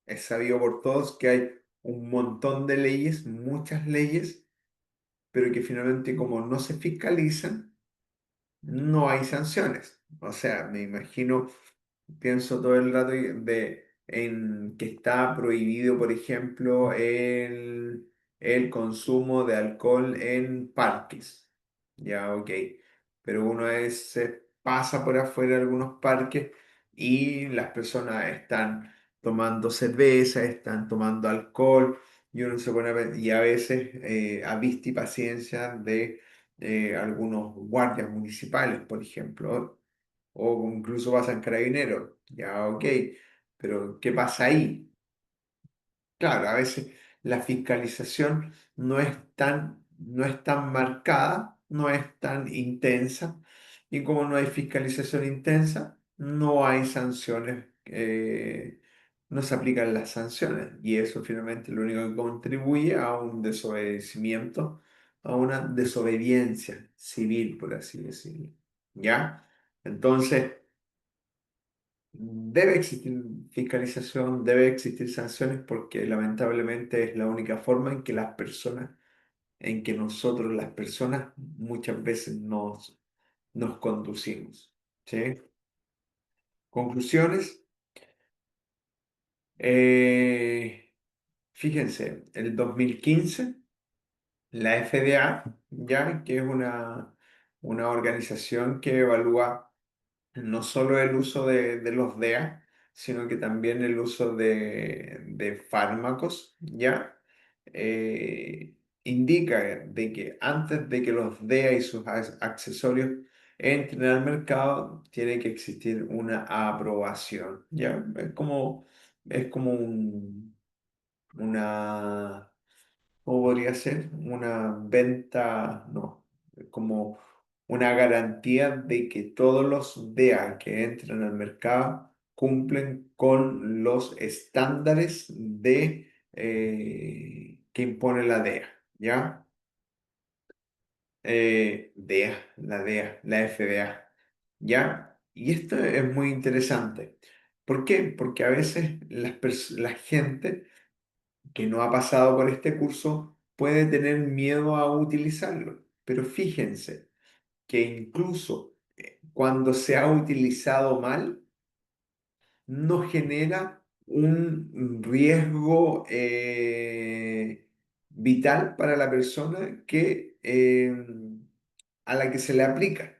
es sabido por todos que hay un montón de leyes, muchas leyes, pero que finalmente como no se fiscalizan, no hay sanciones. O sea, me imagino, pienso todo el rato en que está prohibido, por ejemplo, el consumo de alcohol en parques. Ya, ok. Pero uno se pasa por afuera de algunos parques y las personas están tomando cerveza, están tomando alcohol y uno se pone y a veces a vista y paciencia de algunos guardias municipales, por ejemplo, o incluso pasan carabineros, ya ok, pero ¿qué pasa ahí? Claro, a veces la fiscalización no es tan marcada, no es tan intensa, y como no hay fiscalización intensa, no hay sanciones, no se aplican las sanciones, y eso finalmente lo único que contribuye a un desobedecimiento, a una desobediencia civil, por así decirlo. ¿Ya? Entonces, debe existir fiscalización, debe existir sanciones porque lamentablemente es la única forma en que en que nosotros las personas muchas veces nos conducimos. ¿Sí? Conclusiones. Eh, Fíjense, el 2015 la FDA, ya que es una organización que evalúa no solo el uso de los DEA, sino que también el uso de fármacos, ¿ya? Indica de que antes de que los DEA y sus accesorios entren al mercado, tiene que existir una aprobación, ¿ya? Es como una ¿cómo podría ser? Una venta, no, como una garantía de que todos los DEA que entran al mercado cumplen con los estándares que impone la DEA, ¿ya? La FDA, ¿ya? Y esto es muy interesante. ¿Por qué? Porque a veces la gente que no ha pasado por este curso puede tener miedo a utilizarlo. Pero fíjense que incluso cuando se ha utilizado mal, no genera un riesgo vital para la persona a la que se le aplica.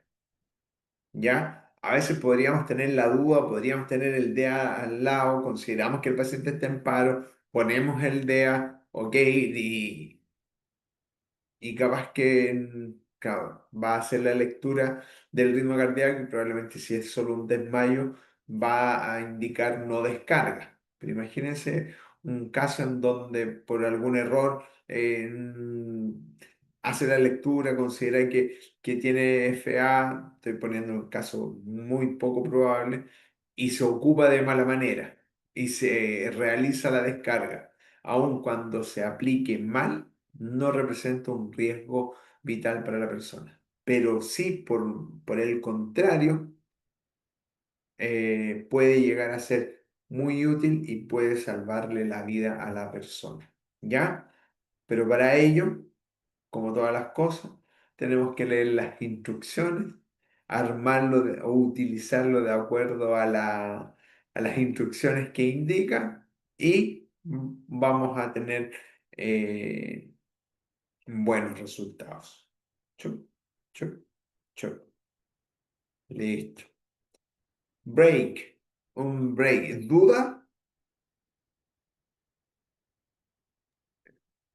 ¿Ya? A veces podríamos tener la duda, podríamos tener el DEA al lado, consideramos que el paciente está en paro, ponemos el DEA, ok, y capaz que claro, va a hacer la lectura del ritmo cardíaco y probablemente si es solo un desmayo va a indicar no descarga. Pero imagínense un caso en donde por algún error hace la lectura, considera que tiene FA, estoy poniendo un caso muy poco probable, y se ocupa de mala manera y se realiza la descarga, aun cuando se aplique mal no representa un riesgo vital para la persona. Pero sí, por el contrario, puede llegar a ser muy útil y puede salvarle la vida a la persona. ¿Ya? Pero para ello, como todas las cosas, tenemos que leer las instrucciones, o utilizarlo de acuerdo a las instrucciones que indica y vamos a tener buenos resultados. Chup, chup, chup. Listo. Break. Un break. ¿Duda?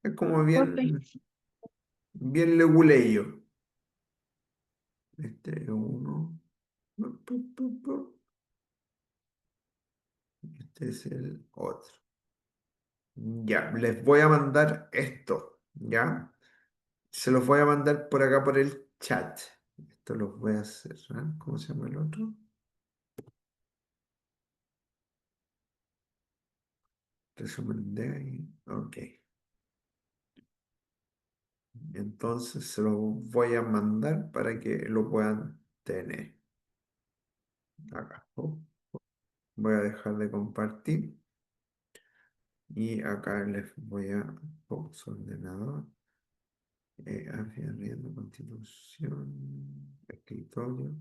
Es como Ok. bien leguleyo. Este es uno. Este es el otro. Ya, les voy a mandar esto. ¿Ya? Se los voy a mandar por acá por el chat. Esto los voy a cerrar. ¿Cómo se llama el otro? Resumen de ahí. Ok. Entonces se lo voy a mandar para que lo puedan tener. Acá. Voy a dejar de compartir. Y acá les voy a su ordenador. Arriendo, constitución, escritorio.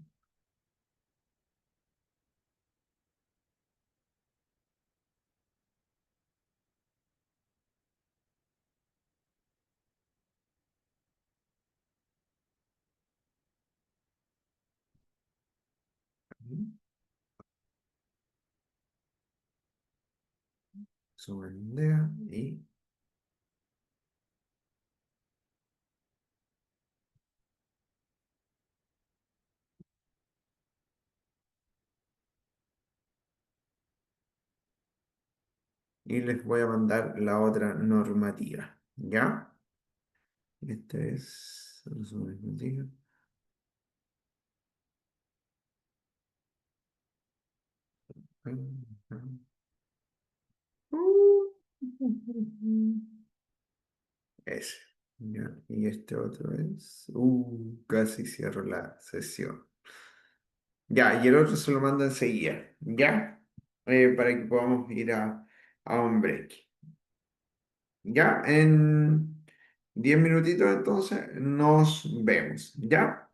Su bandera y les voy a mandar la otra normativa. ¿Ya? Este es resumen normativa. Ese. ¿Ya? Y este otro es. Casi cierro la sesión. Ya, y el otro se lo mando enseguida. ¿Ya? Para que podamos ir a un break. Ya, en 10 minutitos entonces nos vemos. ¿Ya?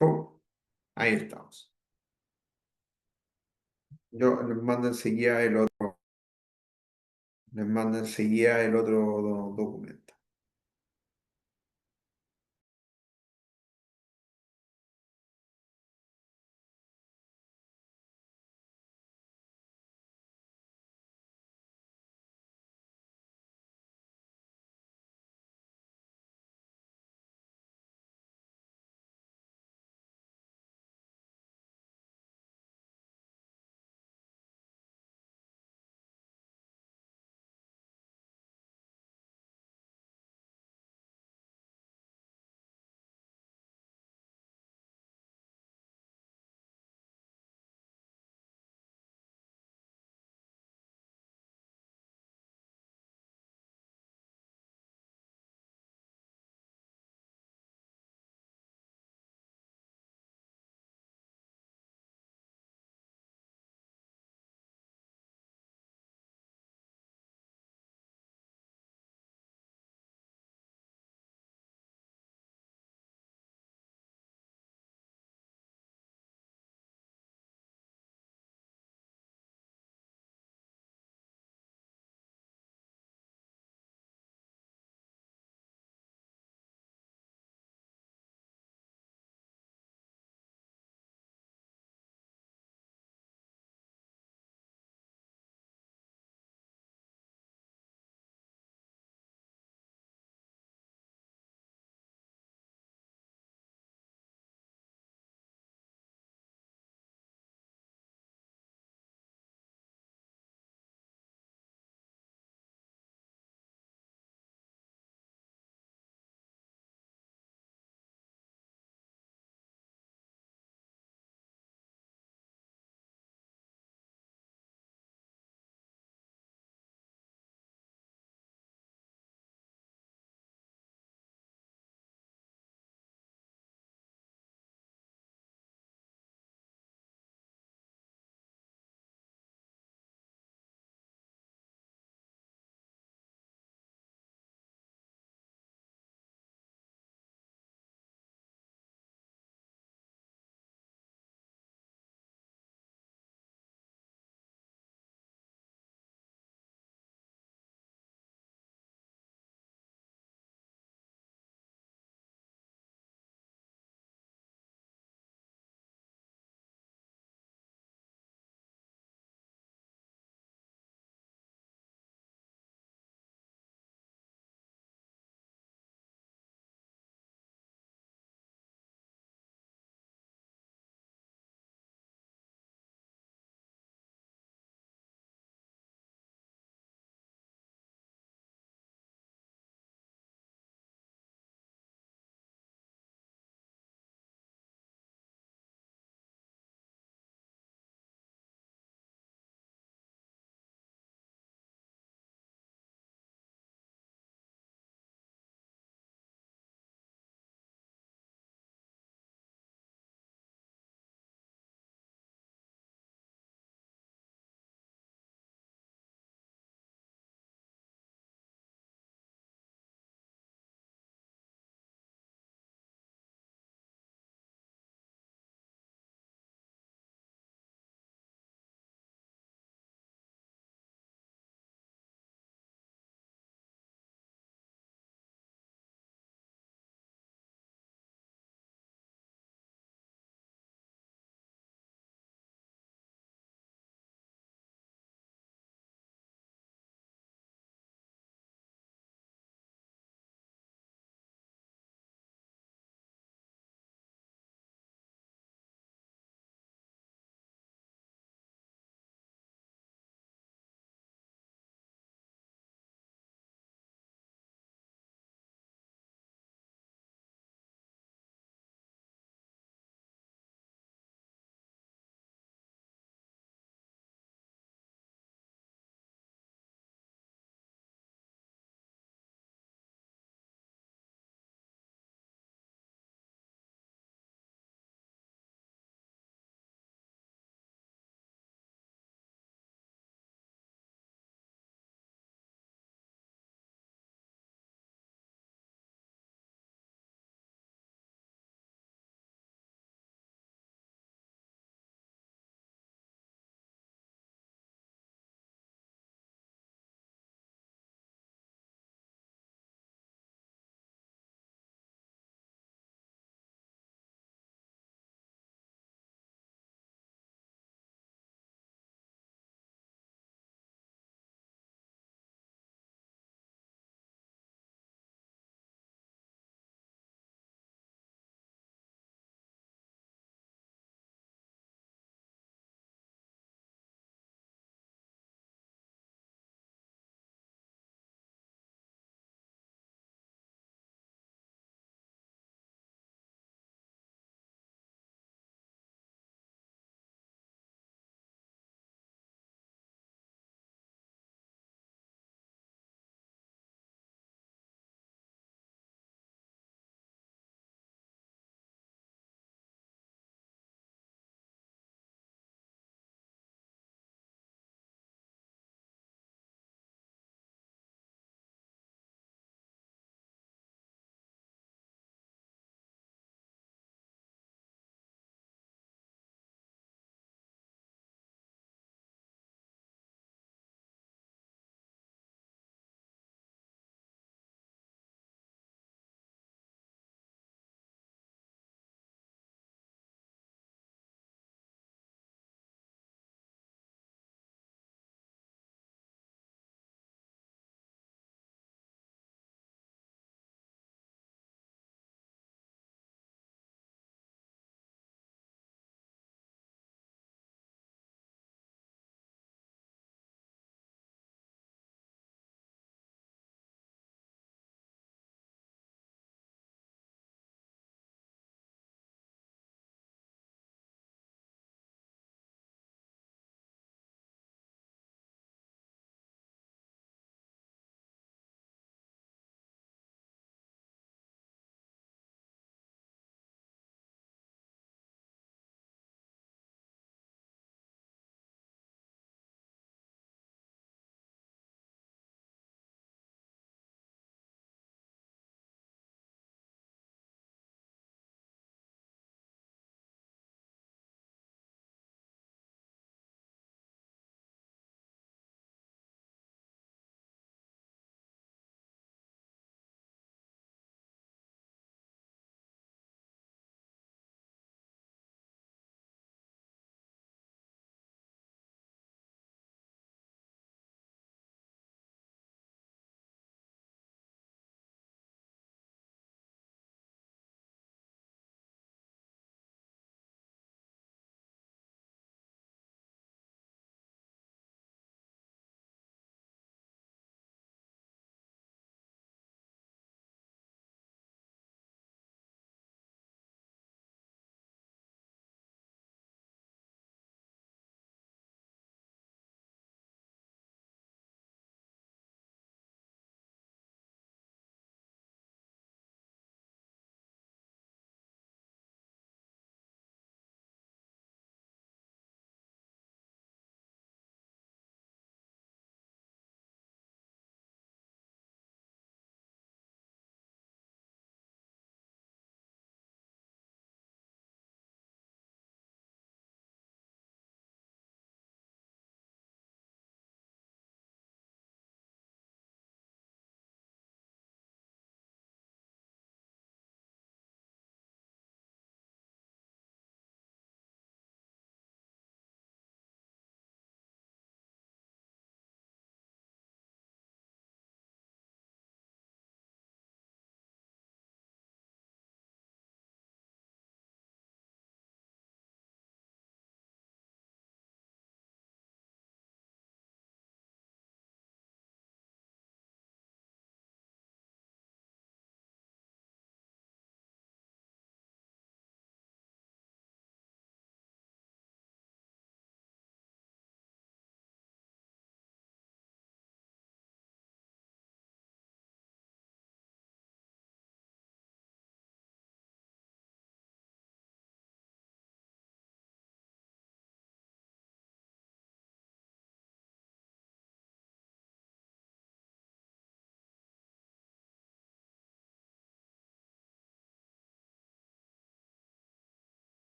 Oh, ahí estamos. Yo les mando enseguida el otro, les mando enseguida el otro documento.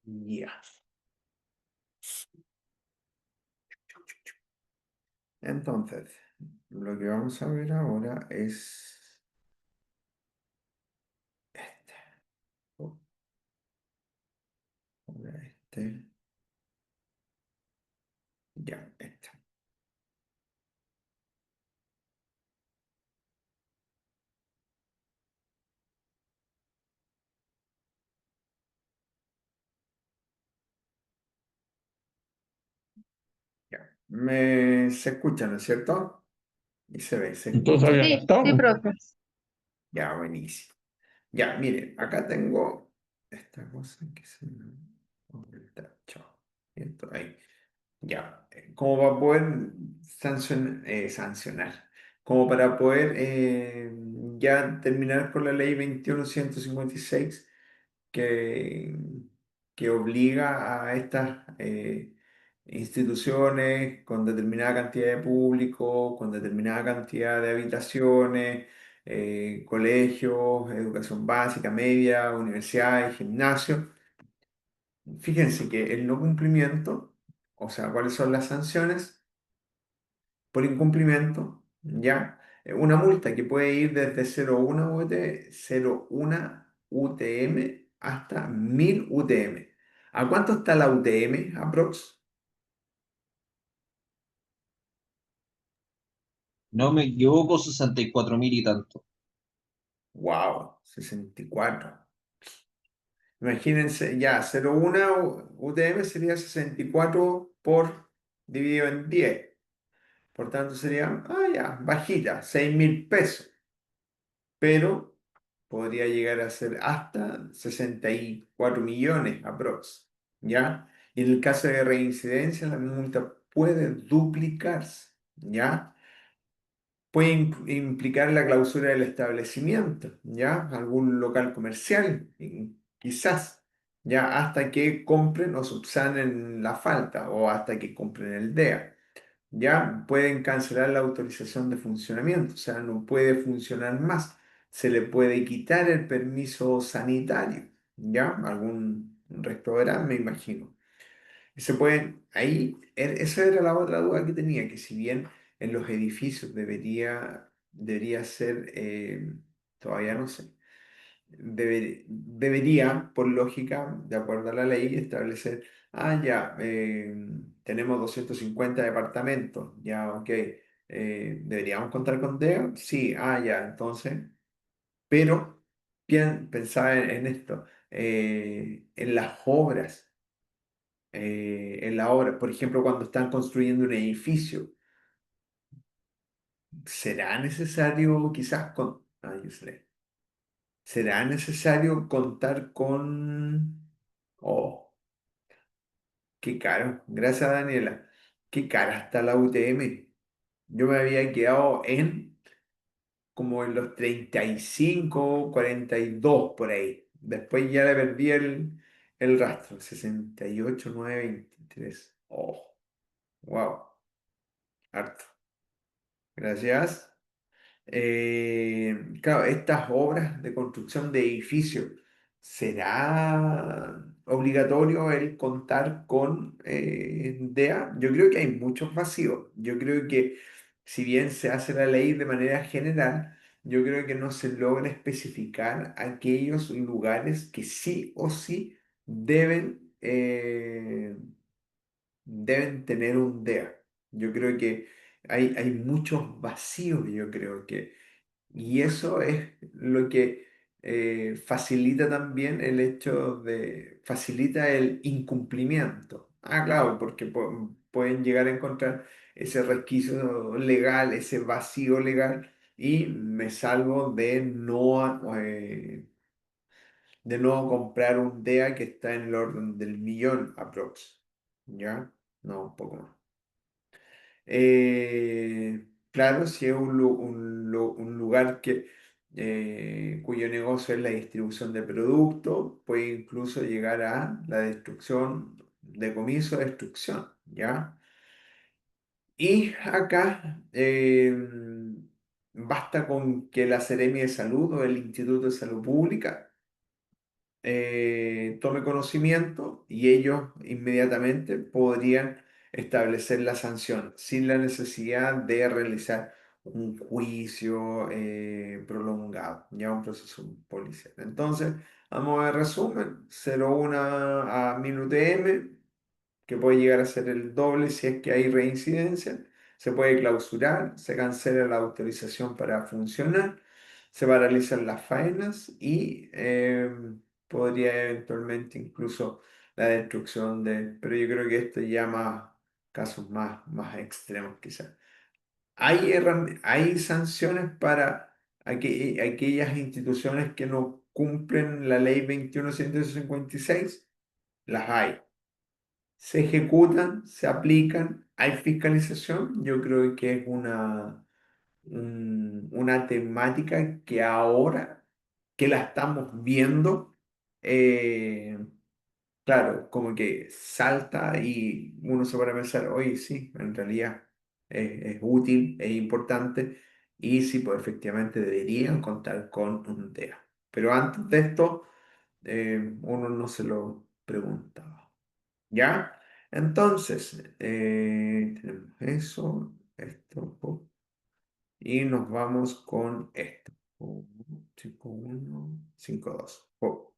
Ya. Entonces, lo que vamos a ver ahora es este. Oh, ahora este. Ya, este. Ya. Se escucha, ¿no es cierto? Y se ve, se Entonces escucha. había Sí, sí, gastado. profe. Ya, buenísimo. Ya, mire, acá tengo esta cosa que se me oculta. Chao. Esto ahí. Ya, como para poder sancionar, como para poder ya terminar con la ley 21.156 que, que obliga a estas instituciones con determinada cantidad de público, con determinada cantidad de habitaciones, colegios, educación básica, media, universidades, gimnasios. Fíjense que el no cumplimiento, o sea, ¿cuáles son las sanciones por incumplimiento? ¿Ya? Una multa que puede ir desde 0,1 UTM hasta 1000 UTM. ¿A cuánto está la UTM, aprox? No me equivoco, 64.000 y tanto. Wow, 64. Imagínense, ya, 0,1 UTM sería 64 por dividido en 10. Por tanto, sería, ya, bajita, 6.000 pesos. Pero podría llegar a ser hasta 64 millones aprox, ¿ya? Y en el caso de reincidencia, la multa puede duplicarse, ¿ya? Puede implicar la clausura del establecimiento, ¿ya? Algún local comercial, quizás, ¿ya? Hasta que compren o subsanen la falta o hasta que compren el DEA. Ya pueden cancelar la autorización de funcionamiento, o sea, no puede funcionar más. Se le puede quitar el permiso sanitario, ¿ya? Algún restaurante, me imagino. Y se pueden, ahí, esa era la otra duda que tenía, que si bien en los edificios debería ser, todavía no sé, debería, por lógica, de acuerdo a la ley, establecer, ya, tenemos 250 departamentos, ya, ok, ¿deberíamos contar con DEA? Sí, ya, entonces, pero pensaba en esto, en las obras, en la obra, por ejemplo, cuando están construyendo un edificio, ¿será necesario quizás con... yo sé. ¿Será necesario contar con... Oh, qué caro. Gracias, Daniela. Qué cara está la UTM. Yo me había quedado en como en los 35, 42 por ahí. Después ya le perdí el rastro. 68,923. Oh, wow. Harto. Gracias. Claro, estas obras de construcción de edificios, ¿será obligatorio el contar con DEA? Yo creo que hay muchos vacíos. Yo creo que si bien se hace la ley de manera general, yo creo que no se logra especificar aquellos lugares que sí o sí deben tener un DEA. Yo creo que hay muchos vacíos, yo creo que y eso es lo que facilita también el hecho facilita el incumplimiento. Claro, porque pueden llegar a encontrar ese resquicio legal, ese vacío legal, y me salvo de no comprar un DEA que está en el orden del millón aprox. ¿Ya? No, un poco más. Claro, si es un lugar cuyo negocio es la distribución de productos, puede incluso llegar a la destrucción, decomiso, destrucción, ¿ya? Y acá basta con que la Seremi de Salud o el Instituto de Salud Pública tome conocimiento y ellos inmediatamente podrían establecer la sanción sin la necesidad de realizar un juicio prolongado, ya un proceso policial. Entonces, vamos a ver resumen, 0,1 a minuto M, que puede llegar a ser el doble si es que hay reincidencia. Se puede clausurar, se cancela la autorización para funcionar, se paralizan las faenas y podría eventualmente incluso la destrucción de... Pero yo creo que esto ya más casos más extremos quizás. Hay sanciones para aquellas instituciones que no cumplen la ley 21.156. Las hay, se ejecutan, se aplican, hay fiscalización. Yo creo que es una temática que ahora que la estamos viendo, eh, claro, como que salta y uno se pone a pensar, oye, sí, en realidad es útil, es importante y sí, pues efectivamente deberían contar con un DEA. Pero antes de esto, uno no se lo preguntaba. ¿Ya? Entonces, tenemos eso, esto, y nos vamos con esto. 5.1, 5.2.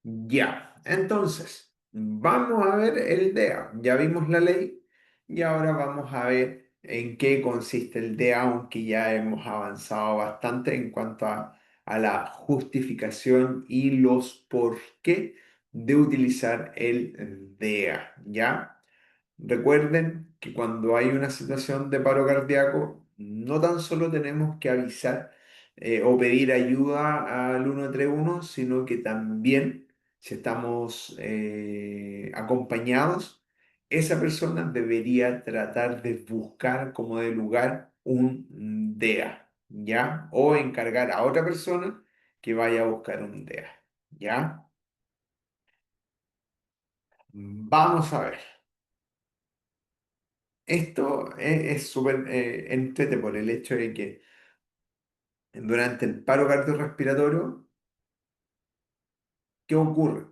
Ya, entonces, vamos a ver el DEA. Ya vimos la ley y ahora vamos a ver en qué consiste el DEA, aunque ya hemos avanzado bastante en cuanto a la justificación y los por qué de utilizar el DEA, ¿ya? Recuerden que cuando hay una situación de paro cardíaco, no tan solo tenemos que avisar o pedir ayuda al 131, sino que también, si estamos acompañados, esa persona debería tratar de buscar como de lugar un DEA, ¿ya? O encargar a otra persona que vaya a buscar un DEA, ¿ya? Vamos a ver. Esto es súper entrete por el hecho de que durante el paro cardiorrespiratorio, ¿qué ocurre?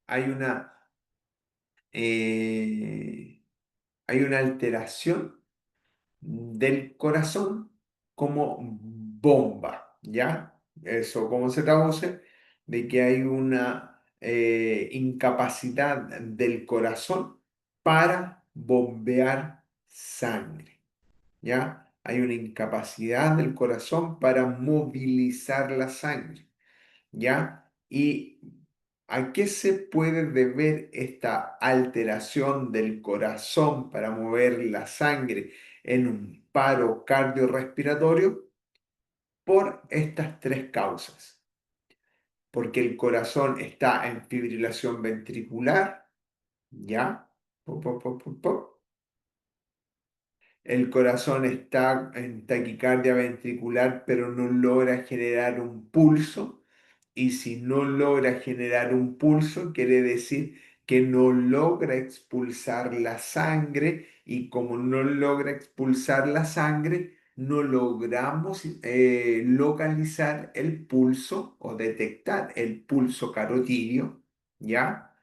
Hay una, eh, hay una alteración del corazón como bomba, ¿ya? Eso, ¿cómo se traduce? De que hay una incapacidad del corazón para bombear sangre. ¿Ya? Hay una incapacidad del corazón para movilizar la sangre, ¿ya? ¿Y a qué se puede deber esta alteración del corazón para mover la sangre en un paro cardiorrespiratorio? Por estas tres causas. Porque el corazón está en fibrilación ventricular, ¿ya? Pop, pop, pop, pop, pop. El corazón está en taquicardia ventricular, pero no logra generar un pulso. Y si no logra generar un pulso, quiere decir que no logra expulsar la sangre. Y como no logra expulsar la sangre, no logramos localizar el pulso o detectar el pulso carotídeo, ¿ya?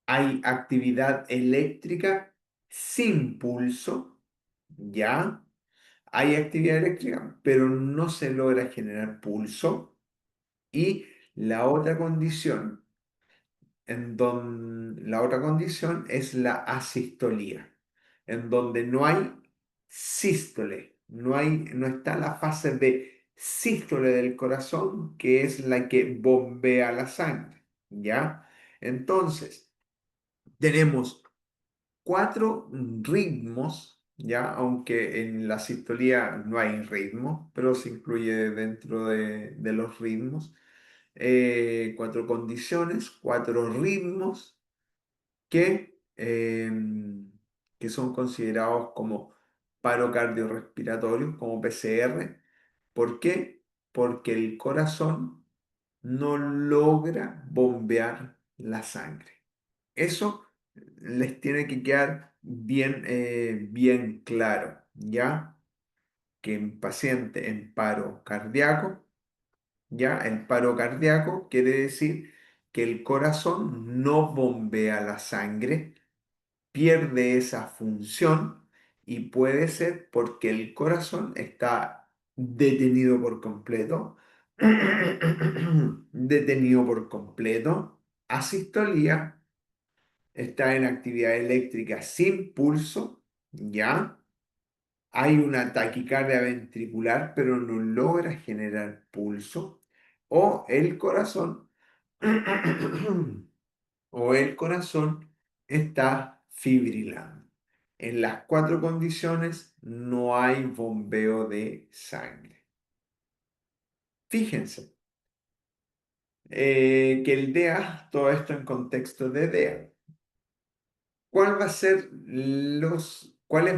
Hay actividad eléctrica sin pulso, ¿ya? Hay actividad eléctrica, pero no se logra generar pulso. Y la otra condición, la otra condición es la asistolía, en donde no hay sístole, no está la fase de sístole del corazón, que es la que bombea la sangre, ¿ya? Entonces, tenemos cuatro ritmos, ¿ya? Aunque en la sistolía no hay ritmo, pero se incluye dentro de los ritmos. Cuatro condiciones, cuatro ritmos que son considerados como paro cardiorrespiratorio, como PCR. ¿Por qué? Porque el corazón no logra bombear la sangre. Eso les tiene que quedar bien claro, ¿ya? Que en paciente en paro cardíaco ¿ya? El paro cardíaco quiere decir que el corazón no bombea la sangre, pierde esa función y puede ser porque el corazón está detenido por completo, detenido por completo, asistolía, está en actividad eléctrica sin pulso, ¿ya? Hay una taquicardia ventricular, pero no logra generar pulso, o el corazón, o el corazón está fibrilando. En las cuatro condiciones no hay bombeo de sangre. Fíjense que el DEA, todo esto en contexto de DEA, ¿cuáles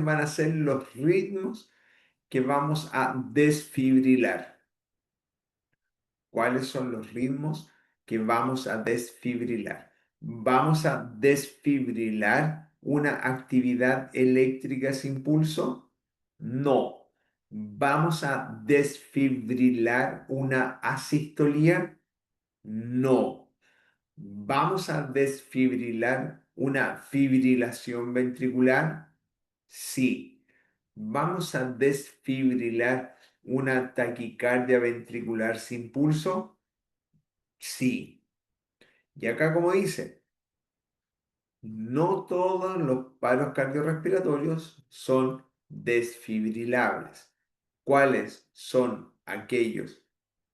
van a ser los ritmos que vamos a desfibrilar? ¿Cuáles son los ritmos que vamos a desfibrilar? ¿Vamos a desfibrilar una actividad eléctrica sin pulso? No. ¿Vamos a desfibrilar una asistolía? No. ¿Vamos a desfibrilar una fibrilación ventricular? Sí. ¿Vamos a desfibrilar una taquicardia ventricular sin pulso? Sí. Y acá como dice, no todos los paros cardiorrespiratorios son desfibrilables. ¿Cuáles son aquellos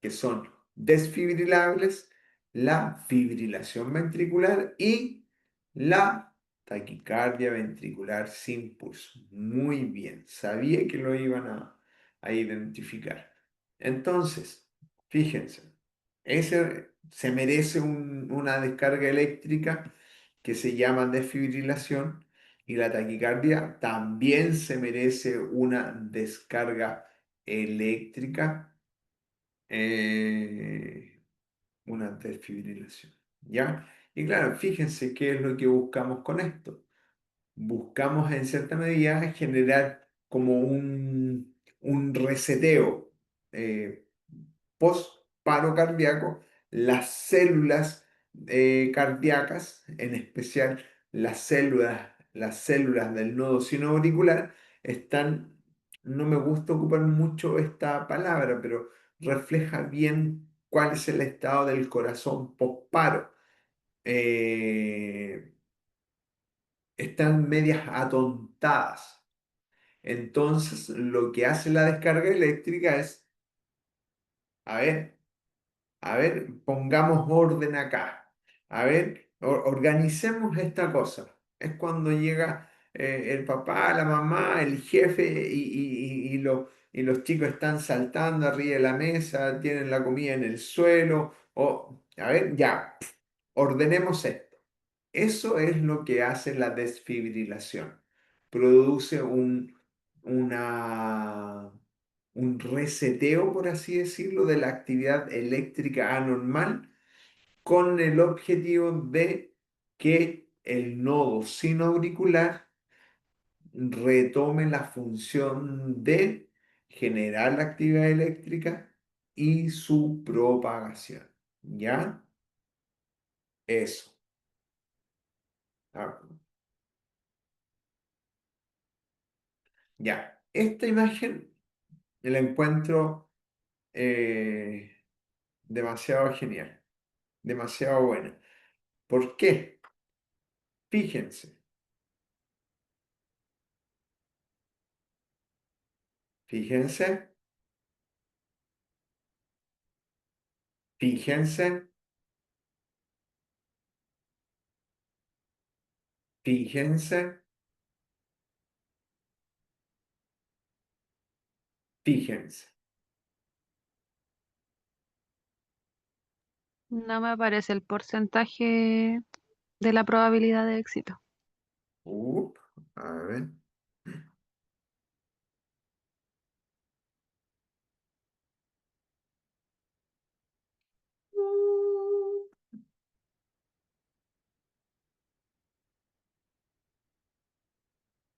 que son desfibrilables? La fibrilación ventricular y la taquicardia ventricular sin pulso. Muy bien, sabía que lo iban a identificar. Entonces, fíjense, ese se merece una descarga eléctrica que se llama desfibrilación y la taquicardia también se merece una descarga eléctrica, una desfibrilación, ¿ya? Y claro, fíjense qué es lo que buscamos con esto. Buscamos en cierta medida generar como un reseteo post paro cardíaco, las células cardíacas, en especial las células del nodo sinoauricular, están, no me gusta ocupar mucho esta palabra, pero refleja bien cuál es el estado del corazón post-paro. Están medias atontadas. Entonces, lo que hace la descarga eléctrica es, a ver, pongamos orden acá. A ver, organicemos esta cosa. Es cuando llega el papá, la mamá, el jefe y los chicos están saltando arriba de la mesa, tienen la comida en el suelo. O, a ver, ya, ordenemos esto. Eso es lo que hace la desfibrilación. Produce una, un reseteo, por así decirlo, de la actividad eléctrica anormal con el objetivo de que el nodo sinoauricular retome la función de generar la actividad eléctrica y su propagación. ¿Ya? Eso. Ah, ya. Esta imagen la encuentro eh, demasiado genial, demasiado buena. ¿Por qué? Fíjense, fíjense, fíjense, fíjense, fíjense. No me aparece el porcentaje de la probabilidad de éxito. Up, a ver.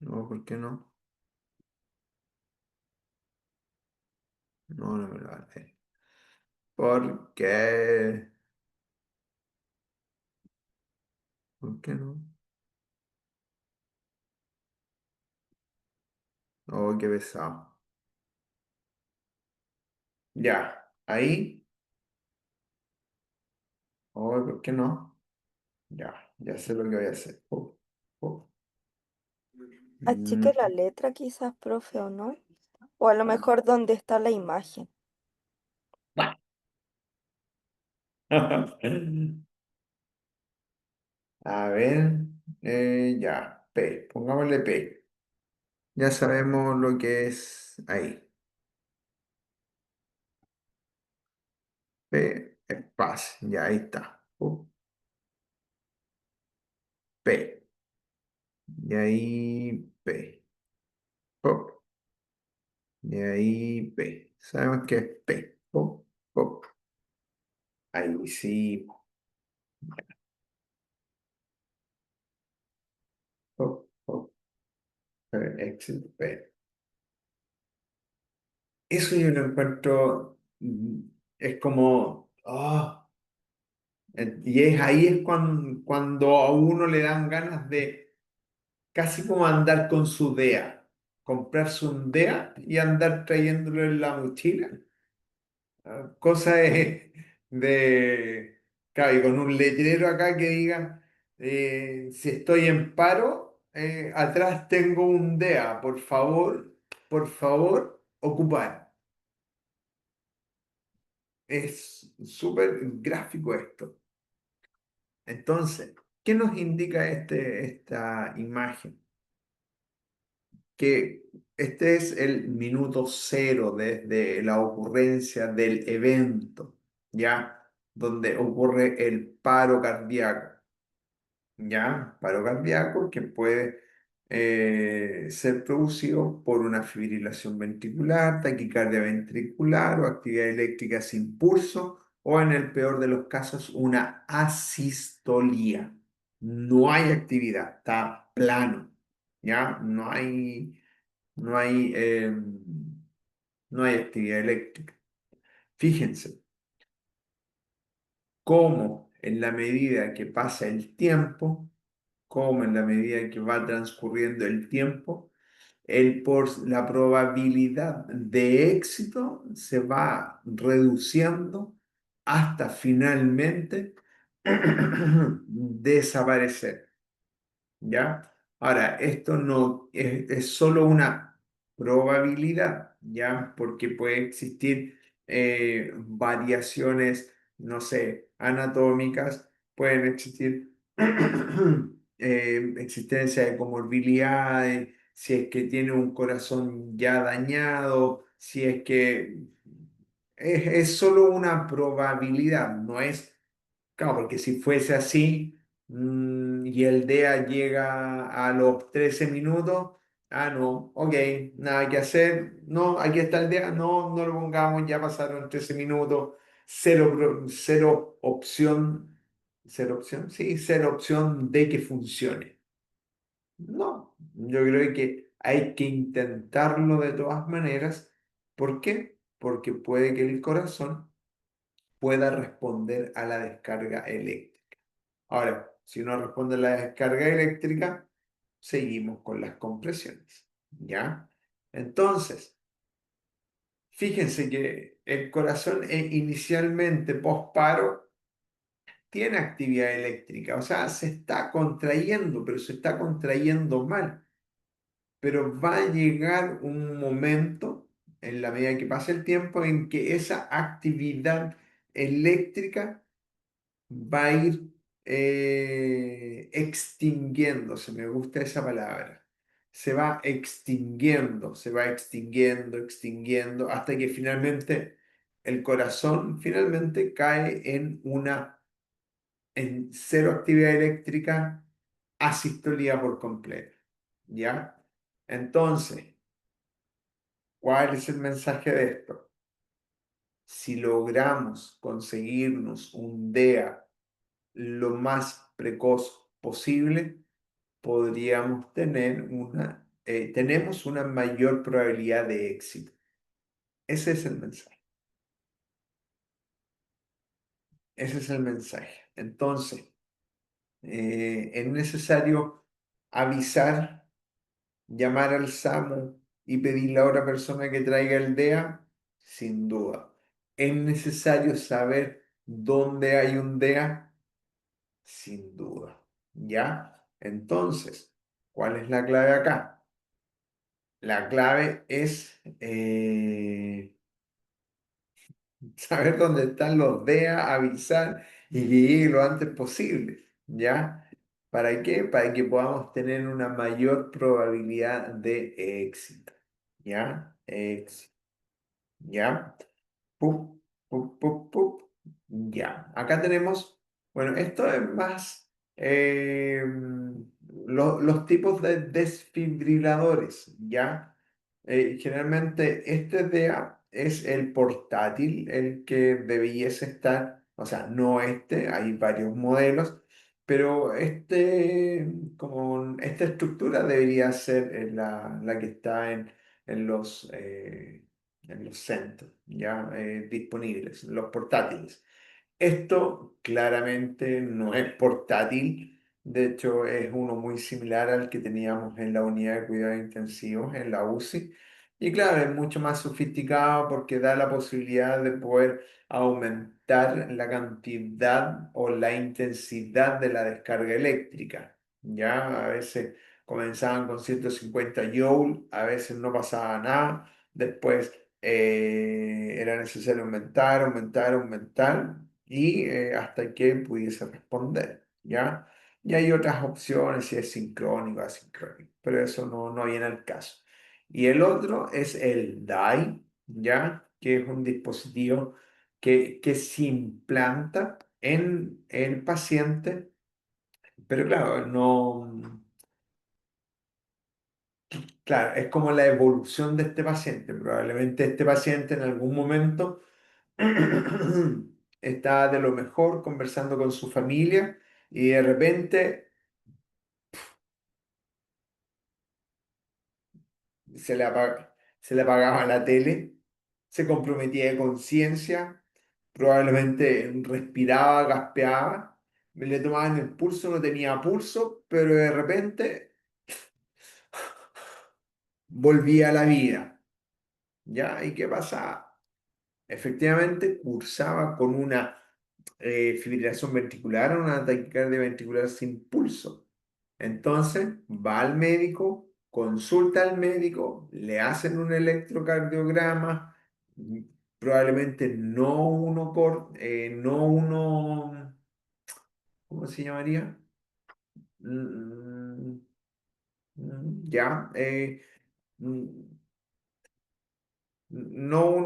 No, ¿por qué no? No, no me lo va a leer. ¿Por qué? ¿Por qué no? Oh, qué pesado. Ya, ahí. Oh, ¿por qué no? Ya sé lo que voy a hacer. Oh. Achique Mm. la letra quizás, profe, ¿o no? O a lo mejor donde está la imagen. A ver, ya, P, pongámosle P. Ya sabemos lo que es ahí. P, espacio, ya ahí está. P, y ahí P. Pop, y ahí P. Sabemos que es P. Pop, pop. Ahí sí. Pop, pop. Exit P. Eso yo lo encuentro, es como, y ahí es cuando a uno le dan ganas de casi como andar con su DEA, comprarse un DEA y andar trayéndolo en la mochila. Cosa claro, y con un letrero acá que diga, si estoy en paro, atrás tengo un DEA, por favor, ocupar. Es súper gráfico esto. Entonces, ¿qué nos indica esta imagen? Que este es el minuto cero desde la ocurrencia del evento, ¿ya? Donde ocurre el paro cardíaco. ¿Ya? Paro cardíaco que puede ser producido por una fibrilación ventricular, taquicardia ventricular o actividad eléctrica sin pulso o en el peor de los casos una asistolía. No hay actividad, está plano, ¿ya? No hay, no hay actividad eléctrica. Fíjense cómo en la medida que pasa el tiempo, cómo en la medida que va transcurriendo el tiempo, la probabilidad de éxito se va reduciendo hasta finalmente desaparecer. ¿Ya? Ahora, esto no es solo una probabilidad, ¿ya? Porque puede existir variaciones, no sé, anatómicas, pueden existir existencia de comorbilidades, si es que tiene un corazón ya dañado, si es que es solo una probabilidad, no es. Claro, porque si fuese así y el DEA llega a los 13 minutos, no, ok, nada que hacer, no, aquí está el DEA, no, no lo pongamos, ya pasaron 13 minutos, cero opción, sí, cero opción de que funcione. No, yo creo que hay que intentarlo de todas maneras. ¿Por qué? Porque puede que el corazón pueda responder a la descarga eléctrica. Ahora, si no responde a la descarga eléctrica, seguimos con las compresiones, ¿ya? Entonces, fíjense que el corazón inicialmente posparo tiene actividad eléctrica, o sea, se está contrayendo, pero se está contrayendo mal. Pero va a llegar un momento, en la medida que pase el tiempo, en que esa actividad eléctrica va a ir extinguiéndose, me gusta esa palabra. Se va extinguiendo, extinguiendo, hasta que finalmente el corazón finalmente cae en cero actividad eléctrica, asistolía por completo. ¿Ya? Entonces, ¿cuál es el mensaje de esto? Si logramos conseguirnos un DEA lo más precoz posible, tenemos una mayor probabilidad de éxito. Ese es el mensaje. Ese es el mensaje. Entonces, es necesario avisar, llamar al SAMU y pedirle a otra persona que traiga el DEA, sin duda. Es necesario saber dónde hay un DEA, sin duda. ¿Ya? Entonces, ¿cuál es la clave acá? La clave es saber dónde están los DEA, avisar y que llegue lo antes posible, ¿ya? ¿Para qué? Para que podamos tener una mayor probabilidad de éxito, ¿ya? Éxito, ¿ya? Pup, pup, pup, pup. Ya, acá tenemos, bueno, esto es más los tipos de desfibriladores, ¿ya? Generalmente este DEA es el portátil, el que debiese estar, o sea, no este, hay varios modelos, pero esta estructura debería ser la que está en los centros ya disponibles, los portátiles. Esto claramente no es portátil, de hecho es uno muy similar al que teníamos en la unidad de cuidados intensivos, en la UCI. Y claro, es mucho más sofisticado porque da la posibilidad de poder aumentar la cantidad o la intensidad de la descarga eléctrica. Ya a veces comenzaban con 150 joules, a veces no pasaba nada, después era necesario aumentar y hasta que pudiese responder, ¿ya? Y hay otras opciones, si es sincrónico o asincrónico, pero eso no viene al caso. Y el otro es el DAI, ¿ya? Que es un dispositivo que se implanta en el paciente, pero claro, no, claro, es como la evolución de este paciente. Probablemente este paciente en algún momento está de lo mejor conversando con su familia y de repente se le apagaba la tele, se comprometía de conciencia, probablemente respiraba, gaspeaba, le tomaban el pulso, no tenía pulso, pero de repente volvía a la vida. ¿Ya? ¿Y qué pasaba? Efectivamente, cursaba con una fibrilación ventricular, una taquicardia ventricular sin pulso. Entonces, va al médico, consulta al médico, le hacen un electrocardiograma, mm, probablemente no uno, ¿cómo se llamaría? Mm, ya, mm, no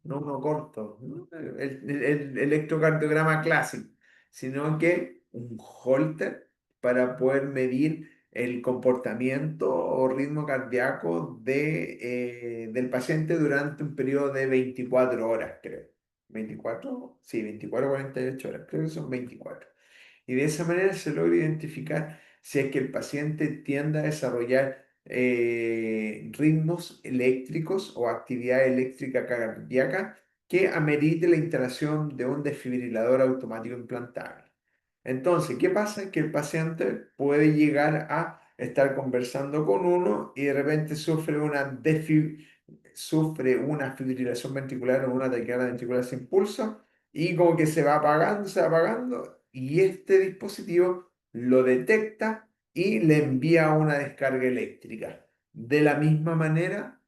uno corto, ¿no? El electrocardiograma clásico, sino que un holter para poder medir el comportamiento o ritmo cardíaco del paciente durante un periodo de 24 horas, creo. 24, sí, 24 48 horas, creo que son 24. Y de esa manera se logra identificar si es que el paciente tiende a desarrollar ritmos eléctricos o actividad eléctrica cardíaca que amerite la instalación de un desfibrilador automático implantable. Entonces, ¿qué pasa? Que el paciente puede llegar a estar conversando con uno y de repente sufre una fibrilación ventricular o una taquicardia ventricular sin pulso y como que se va apagando y este dispositivo lo detecta y le envía una descarga eléctrica de la misma manera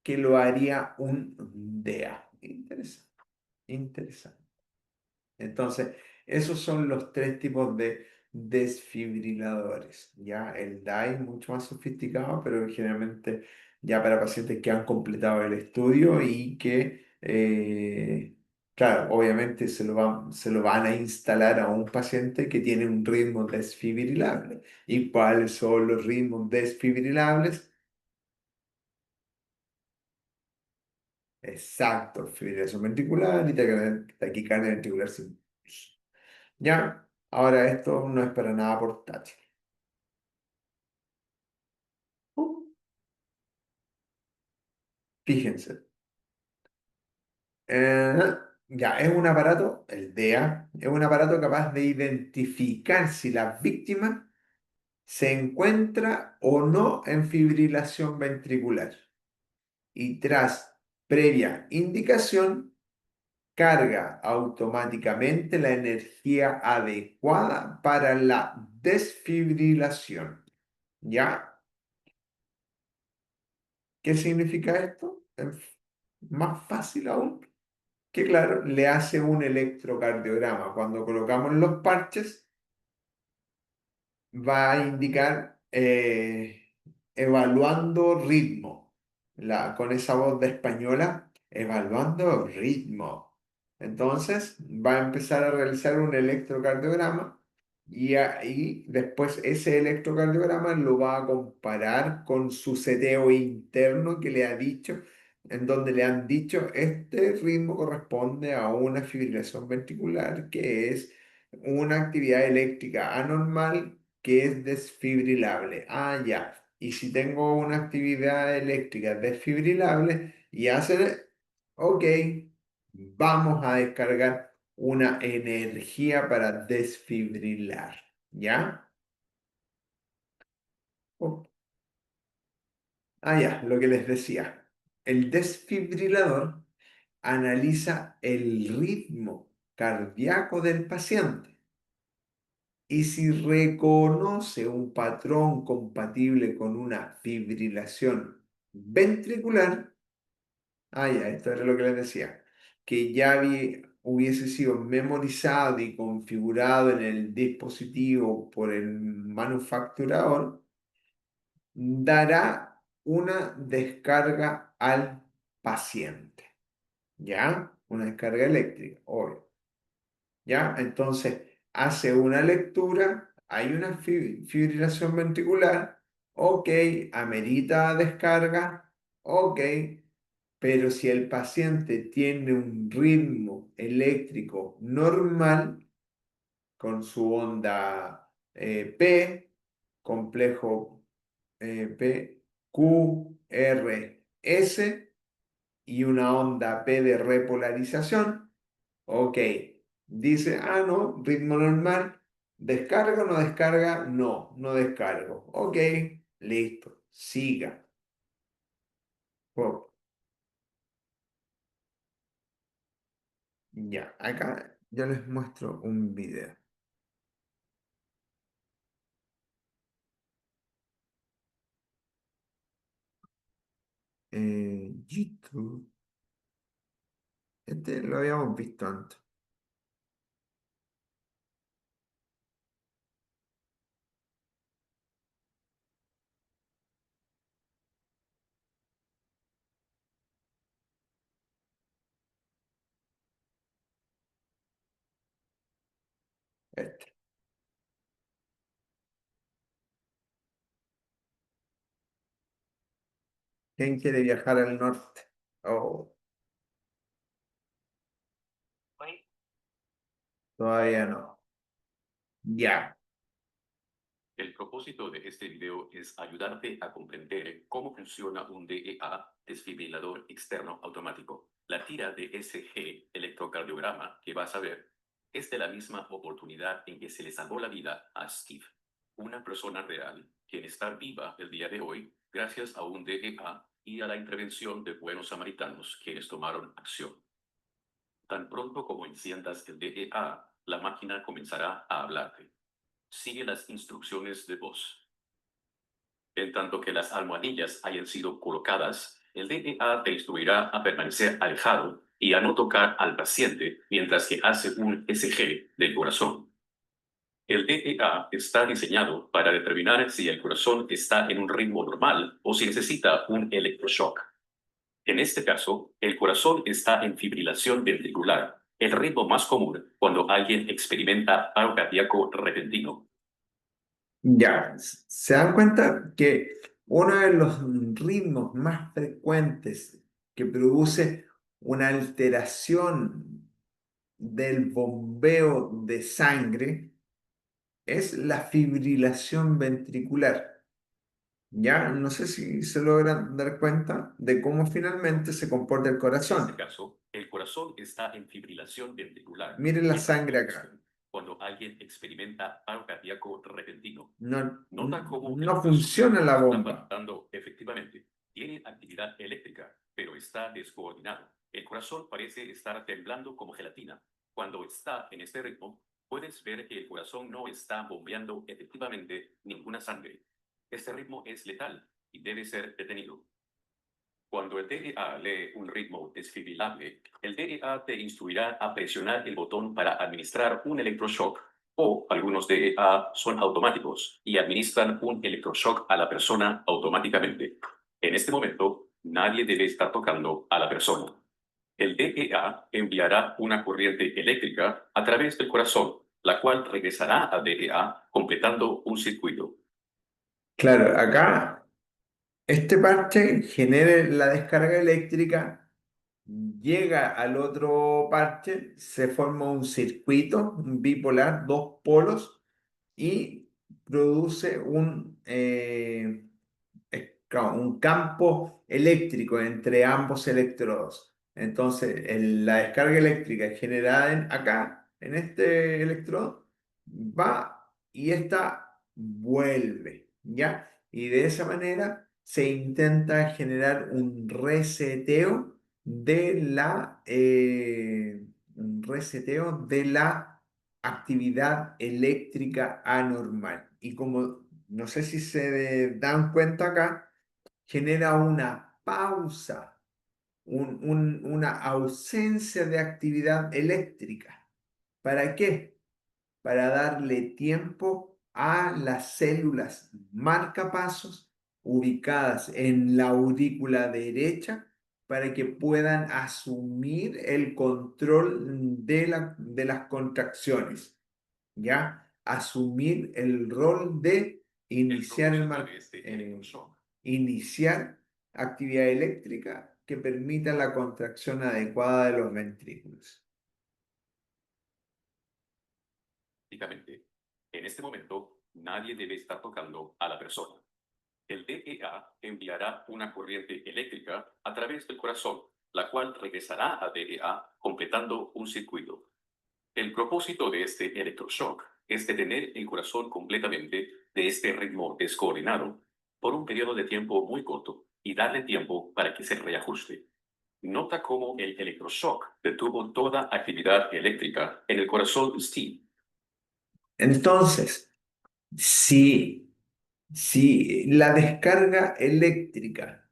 que lo haría un DEA. Interesante, interesante. Entonces, esos son los tres tipos de desfibriladores. Ya el DAI es mucho más sofisticado, pero generalmente ya para pacientes que han completado el estudio y que, claro, obviamente se lo van a instalar a un paciente que tiene un ritmo desfibrilable. ¿Y cuáles son los ritmos desfibrilables? Exacto, fibrilación ventricular y taquicardia ventricular simple. Ya, ahora esto no es para nada portátil. Uh, Fíjense. Ya, es un aparato, el DEA, es un aparato capaz de identificar si la víctima se encuentra o no en fibrilación ventricular. Y tras previa indicación, carga automáticamente la energía adecuada para la desfibrilación. ¿Ya? ¿Qué significa esto? Es más fácil aún, que claro, le hace un electrocardiograma. Cuando colocamos los parches, va a indicar evaluando ritmo. Con esa voz de española, evaluando ritmo. Entonces va a empezar a realizar un electrocardiograma y ahí después ese electrocardiograma lo va a comparar con su seteo interno que le ha dicho, en donde le han dicho, este ritmo corresponde a una fibrilación ventricular, que es una actividad eléctrica anormal que es desfibrilable. Ah, ya. Y si tengo una actividad eléctrica desfibrilable y hacen, ok, vamos a descargar una energía para desfibrilar. ¿Ya? Oh, ah, ya, lo que les decía. El desfibrilador analiza el ritmo cardíaco del paciente. Y si reconoce un patrón compatible con una fibrilación ventricular, ah, ya, esto era lo que les decía, que ya hubiese sido memorizado y configurado en el dispositivo por el manufacturador, dará una descarga al paciente, ¿ya? Una descarga eléctrica, obvio. ¿Ya? Entonces, hace una lectura, hay una fibrilación ventricular, ok, amerita descarga, ok, pero si el paciente tiene un ritmo eléctrico normal, con su onda P, complejo P, Q, R, S, y una onda P de repolarización, ok, dice, ah, no, ritmo normal, ¿descarga o no descarga? No, no descargo. Ok, listo, siga. Oh, ya, acá yo les muestro un video. YouTube, este lo habíamos visto antes. Este. ¿Quién quiere viajar al norte? Oh, todavía no. Ya. El propósito de este video es ayudarte a comprender cómo funciona un DEA, desfibrilador externo automático. La tira de SG, electrocardiograma, que vas a ver, es de la misma oportunidad en que se le salvó la vida a Steve, una persona real, quien está viva el día de hoy gracias a un DEA y a la intervención de buenos samaritanos quienes tomaron acción. Tan pronto como enciendas el DEA, la máquina comenzará a hablarte. Sigue las instrucciones de voz. En tanto que las almohadillas hayan sido colocadas, el DEA te instruirá a permanecer alejado y a no tocar al paciente mientras que hace un SG del corazón. El DEA está diseñado para determinar si el corazón está en un ritmo normal o si necesita un electroshock. En este caso, el corazón está en fibrilación ventricular, el ritmo más común cuando alguien experimenta paro cardíaco repentino. Ya, se dan cuenta que uno de los ritmos más frecuentes que produce una alteración del bombeo de sangre es la fibrilación ventricular. ¿Ya? No sé si se logran dar cuenta de cómo finalmente se comporta el En corazón. este caso, el corazón está en fibrilación ventricular. Miren la Es sangre algo acá. común cuando alguien experimenta paro cardíaco repentino. No, Nota cómo el no corazón funciona la está bomba. palpitando efectivamente. Tiene actividad eléctrica, pero está descoordinado. El corazón parece estar temblando como gelatina. Cuando está en este ritmo, puedes ver que el corazón no está bombeando efectivamente ninguna sangre. Este ritmo es letal y debe ser detenido. Cuando el DEA lee un ritmo desfibrilable, el DEA te instruirá a presionar el botón para administrar un electroshock, o algunos DEA son automáticos y administran un electroshock a la persona automáticamente. En este momento, nadie debe estar tocando a la persona. El DEA enviará una corriente eléctrica a través del corazón, la cual regresará al DEA completando un circuito. Claro, acá este parche genera la descarga eléctrica, llega al otro parche, se forma un circuito un bipolar, dos polos, y produce claro, un campo eléctrico entre ambos electrodos. Entonces, la descarga eléctrica generada acá, en este electrodo, va y esta vuelve, ¿ya? Y de esa manera se intenta generar un reseteo de la actividad eléctrica anormal. Y como no sé si se dan cuenta acá, genera una pausa, una ausencia de actividad eléctrica. ¿Para qué? Para darle tiempo a las células marcapasos ubicadas en la aurícula derecha para que puedan asumir el control de las contracciones, ¿ya? Asumir el rol de iniciar iniciar actividad eléctrica que permita la contracción adecuada de los ventrículos. Prácticamente. En este momento, nadie debe estar tocando a la persona. El DEA enviará una corriente eléctrica a través del corazón, la cual regresará al DEA completando un circuito. El propósito de este electroshock es detener el corazón completamente de este ritmo descoordinado por un periodo de tiempo muy corto y darle tiempo para que se reajuste. Nota cómo el electroshock detuvo toda actividad eléctrica en el corazón de Steve. Entonces, si la descarga eléctrica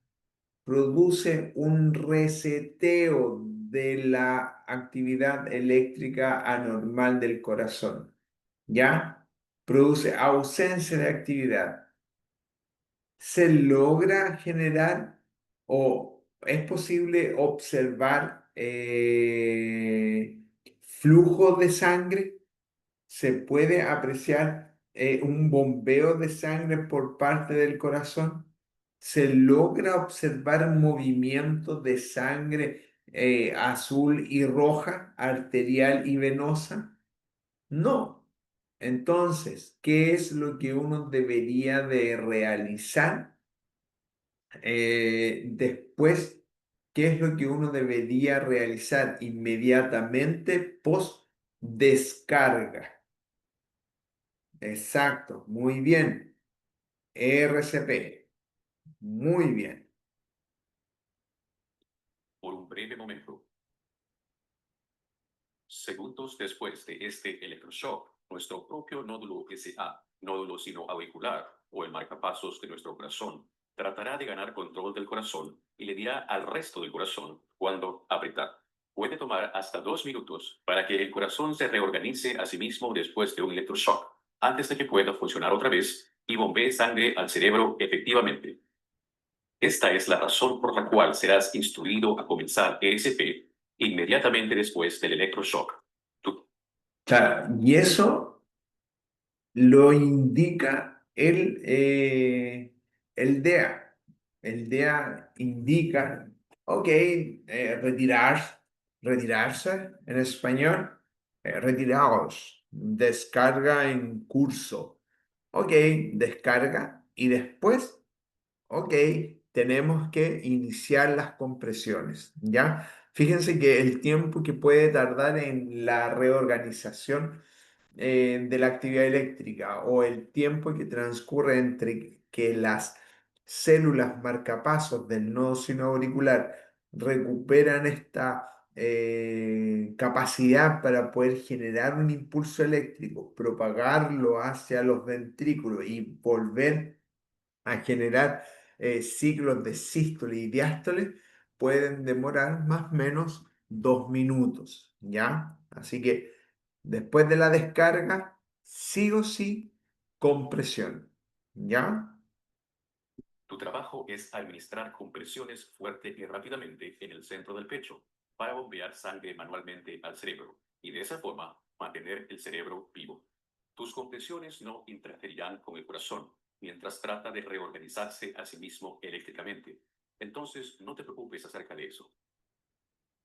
produce un reseteo de la actividad eléctrica anormal del corazón, ¿ya? Produce ausencia de actividad. ¿Se logra generar o es posible observar flujo de sangre? ¿Se puede apreciar un bombeo de sangre por parte del corazón? ¿Se logra observar movimiento de sangre azul y roja, arterial y venosa? No. Entonces, ¿qué es lo que uno debería de realizar después? ¿Qué es lo que uno debería realizar inmediatamente post descarga? Exacto, muy bien. RCP, muy bien. Por un breve momento. Segundos después de este electroshock, nuestro propio nódulo SA, nódulo sinoauricular o el marcapasos de nuestro corazón, tratará de ganar control del corazón y le dirá al resto del corazón cuándo apretar. Puede tomar hasta 2 minutos para que el corazón se reorganice a sí mismo después de un electroshock, antes de que pueda funcionar otra vez y bombee sangre al cerebro efectivamente. Esta es la razón por la cual serás instruido a comenzar ESP inmediatamente después del electroshock. Claro, y eso lo indica el DEA. El DEA indica, ok, retirarse en español, retiraos, descarga en curso. Ok, descarga y después ok, tenemos que iniciar las compresiones, ¿ya? Fíjense que el tiempo que puede tardar en la reorganización de la actividad eléctrica o el tiempo que transcurre entre que las células marcapasos del nodo sinoauricular recuperan esta capacidad para poder generar un impulso eléctrico, propagarlo hacia los ventrículos y volver a generar ciclos de sístole y diástole, pueden demorar más o menos 2 minutos, ¿ya? Así que después de la descarga, sí o sí, compresión, ¿ya? Tu trabajo es administrar compresiones fuerte y rápidamente en el centro del pecho para bombear sangre manualmente al cerebro y de esa forma mantener el cerebro vivo. Tus compresiones no interferirán con el corazón mientras trata de reorganizarse a sí mismo eléctricamente. Entonces, no te preocupes acerca de eso.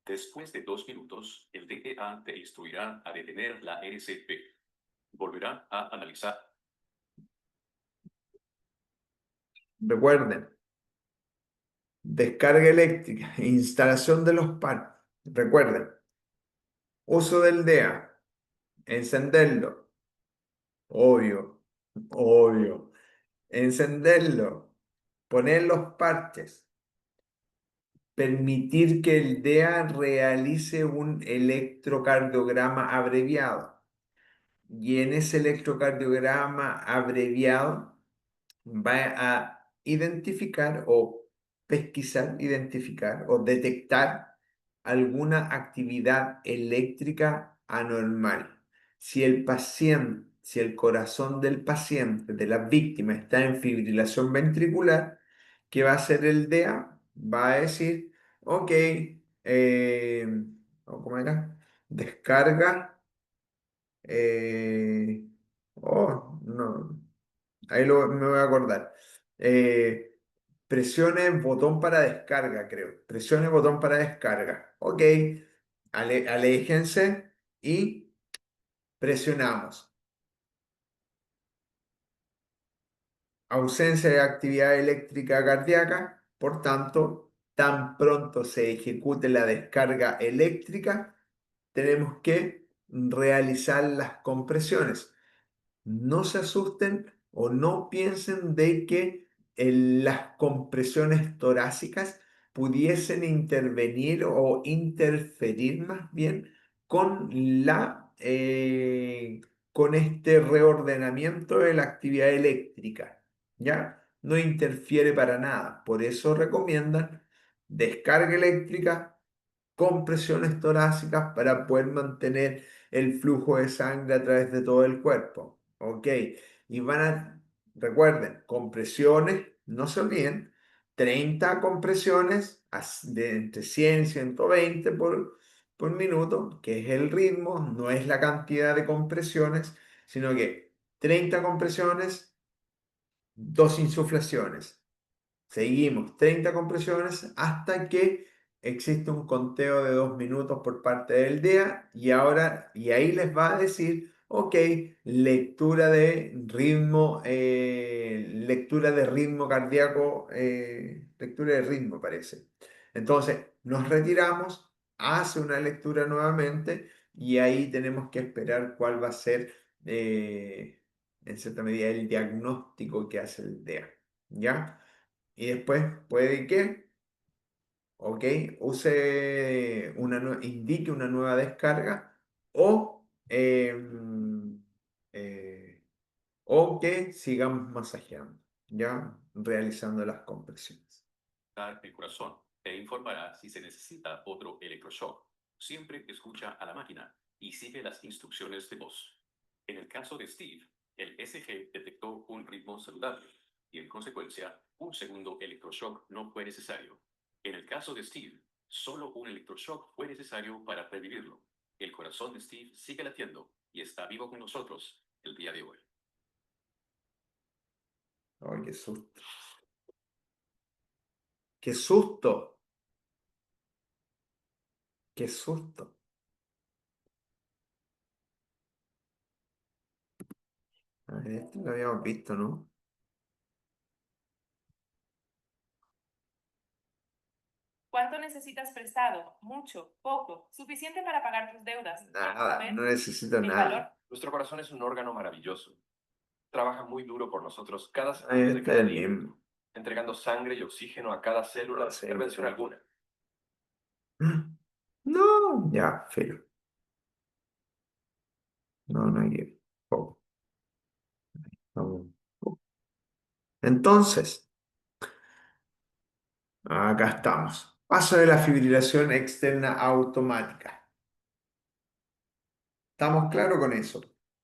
Después de 2 minutos, el DEA te instruirá a detener la RCP. Volverá a analizar. Recuerden, descarga eléctrica, instalación de los pads. Recuerden, uso del DEA, encenderlo, obvio, obvio, encenderlo, poner los parches, permitir que el DEA realice un electrocardiograma abreviado. Y en ese electrocardiograma abreviado va a identificar o pesquisar, identificar o detectar alguna actividad eléctrica anormal. Si el paciente, si el corazón del paciente, de la víctima, está en fibrilación ventricular, ¿qué va a hacer el DEA? Va a decir, ok, ¿cómo era? Descarga. No, ahí me voy a acordar. Eh, Presione botón para descarga, creo. Presione botón para descarga. Ok, aléjense y presionamos. Ausencia de actividad eléctrica cardíaca, por tanto, tan pronto se ejecute la descarga eléctrica, tenemos que realizar las compresiones. No se asusten o no piensen de que las compresiones torácicas pudiesen intervenir o interferir más bien con con este reordenamiento de la actividad eléctrica, ¿ya? No interfiere para nada. Por eso recomiendan descarga eléctrica, compresiones torácicas para poder mantener el flujo de sangre a través de todo el cuerpo. Ok, y recuerden, compresiones, no se olviden, 30 compresiones de entre 100 y 120 por minuto, que es el ritmo, no es la cantidad de compresiones, sino que 30 compresiones, 2 insuflaciones. Seguimos 30 compresiones hasta que existe un conteo de 2 minutos por parte del DEA y ahí les va a decir, ok, lectura de ritmo cardíaco, lectura de ritmo parece. Entonces nos retiramos, hace una lectura nuevamente y ahí tenemos que esperar cuál va a ser en cierta medida el diagnóstico que hace el DEA. ¿Ya? Y después puede que, ok, indique una nueva descarga o, eh, o que sigamos masajeando, ya realizando las compresiones. El corazón e informará si se necesita otro electroshock. Siempre escucha a la máquina y sigue las instrucciones de voz. En el caso de Steve, el SG detectó un ritmo saludable y en consecuencia, un segundo electroshock no fue necesario. En el caso de Steve, solo un electroshock fue necesario para revivirlo. El corazón de Steve sigue latiendo y está vivo con nosotros el día de hoy. Ay, qué susto. Qué susto. Qué susto. A ver, esto lo habíamos visto, ¿no? ¿Cuánto necesitas prestado? Mucho, poco, suficiente para pagar tus deudas. ¿Quieres Nada, saber no necesito el nada. valor? Nuestro corazón es un órgano maravilloso. Trabaja muy duro por nosotros cada Ahí segundo de está cada el día, mismo. entregando sangre y oxígeno a cada célula sin intervención alguna. No, ya, filo. No hay que. Oh, no. Entonces, acá estamos. Paso de la fibrilación externa automática. ¿Estamos claros con eso?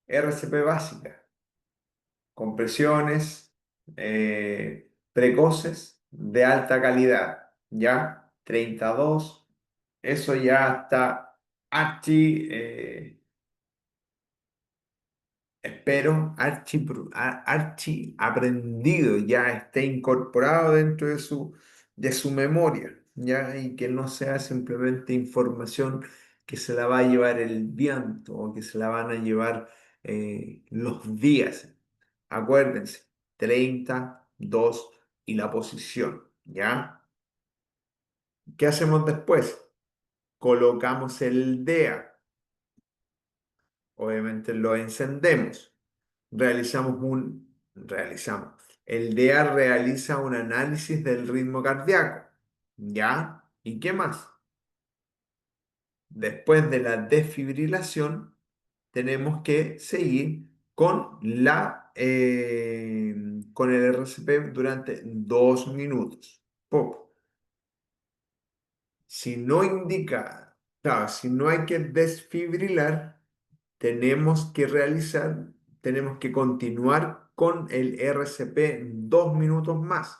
RCP básica. Compresiones precoces de alta calidad. ¿Ya? 32. Eso ya está espero, archi aprendido, ya esté incorporado dentro de su memoria, ¿ya? Y que no sea simplemente información que se la va a llevar el viento o que se la van a llevar los días. Acuérdense, 32 y la posición, ¿ya? ¿Qué hacemos después? Colocamos el DEA, obviamente lo encendemos. Realizamos. El DEA realiza un análisis del ritmo cardíaco. ¿Ya? ¿Y qué más? Después de la desfibrilación, tenemos que seguir con el RCP durante 2 minutos. Poco. Si no indica, claro, si no hay que desfibrilar, tenemos que continuar con el RCP 2 minutos más.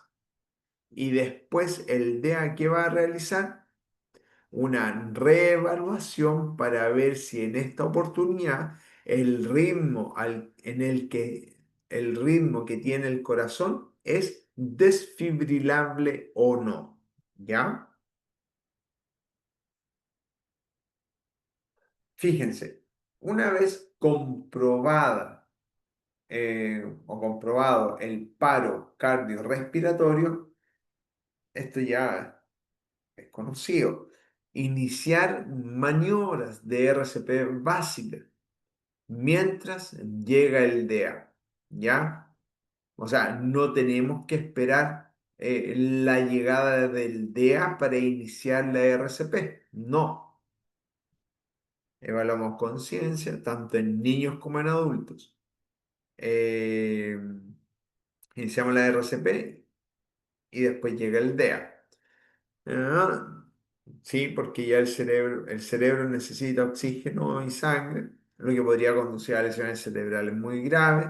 Y después el DEA que va a realizar una reevaluación para ver si en esta oportunidad el ritmo que tiene el corazón es desfibrilable o no. ¿Ya? Fíjense, una vez comprobado el paro cardiorrespiratorio, esto ya es conocido. Iniciar maniobras de RCP básica mientras llega el DEA, ¿ya? O sea, no tenemos que esperar la llegada del DEA para iniciar la RCP, no. Evaluamos conciencia tanto en niños como en adultos. Eh, Iniciamos la RCP y después llega el DEA. Ah, sí, porque ya el cerebro necesita oxígeno y sangre, lo que podría conducir a lesiones cerebrales muy graves.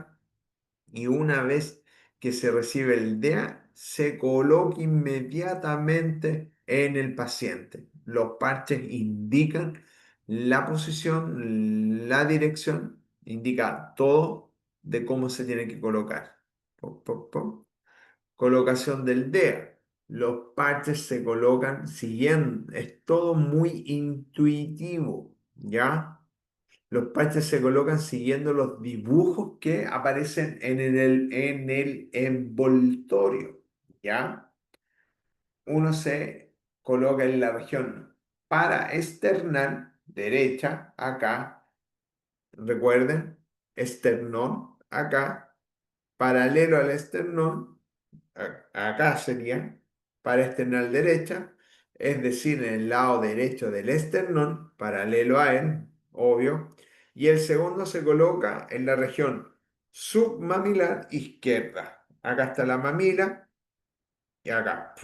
Y una vez que se recibe el DEA, se coloca inmediatamente en el paciente. Los parches indican la posición, la dirección, indica todo de cómo se tiene que colocar. Pop, pop, pop. Colocación del DEA. Los parches se colocan siguiendo. Es todo muy intuitivo, ¿ya? Los parches se colocan siguiendo los dibujos que aparecen en el envoltorio, ¿ya? Uno se coloca en la región paraesternal, derecha, acá. Recuerden, esternón, acá. Paralelo al esternón, acá sería paraesternal derecha, es decir, en el lado derecho del esternón, paralelo a él, obvio, y el segundo se coloca en la región submamilar izquierda. Acá está la mamila y acá,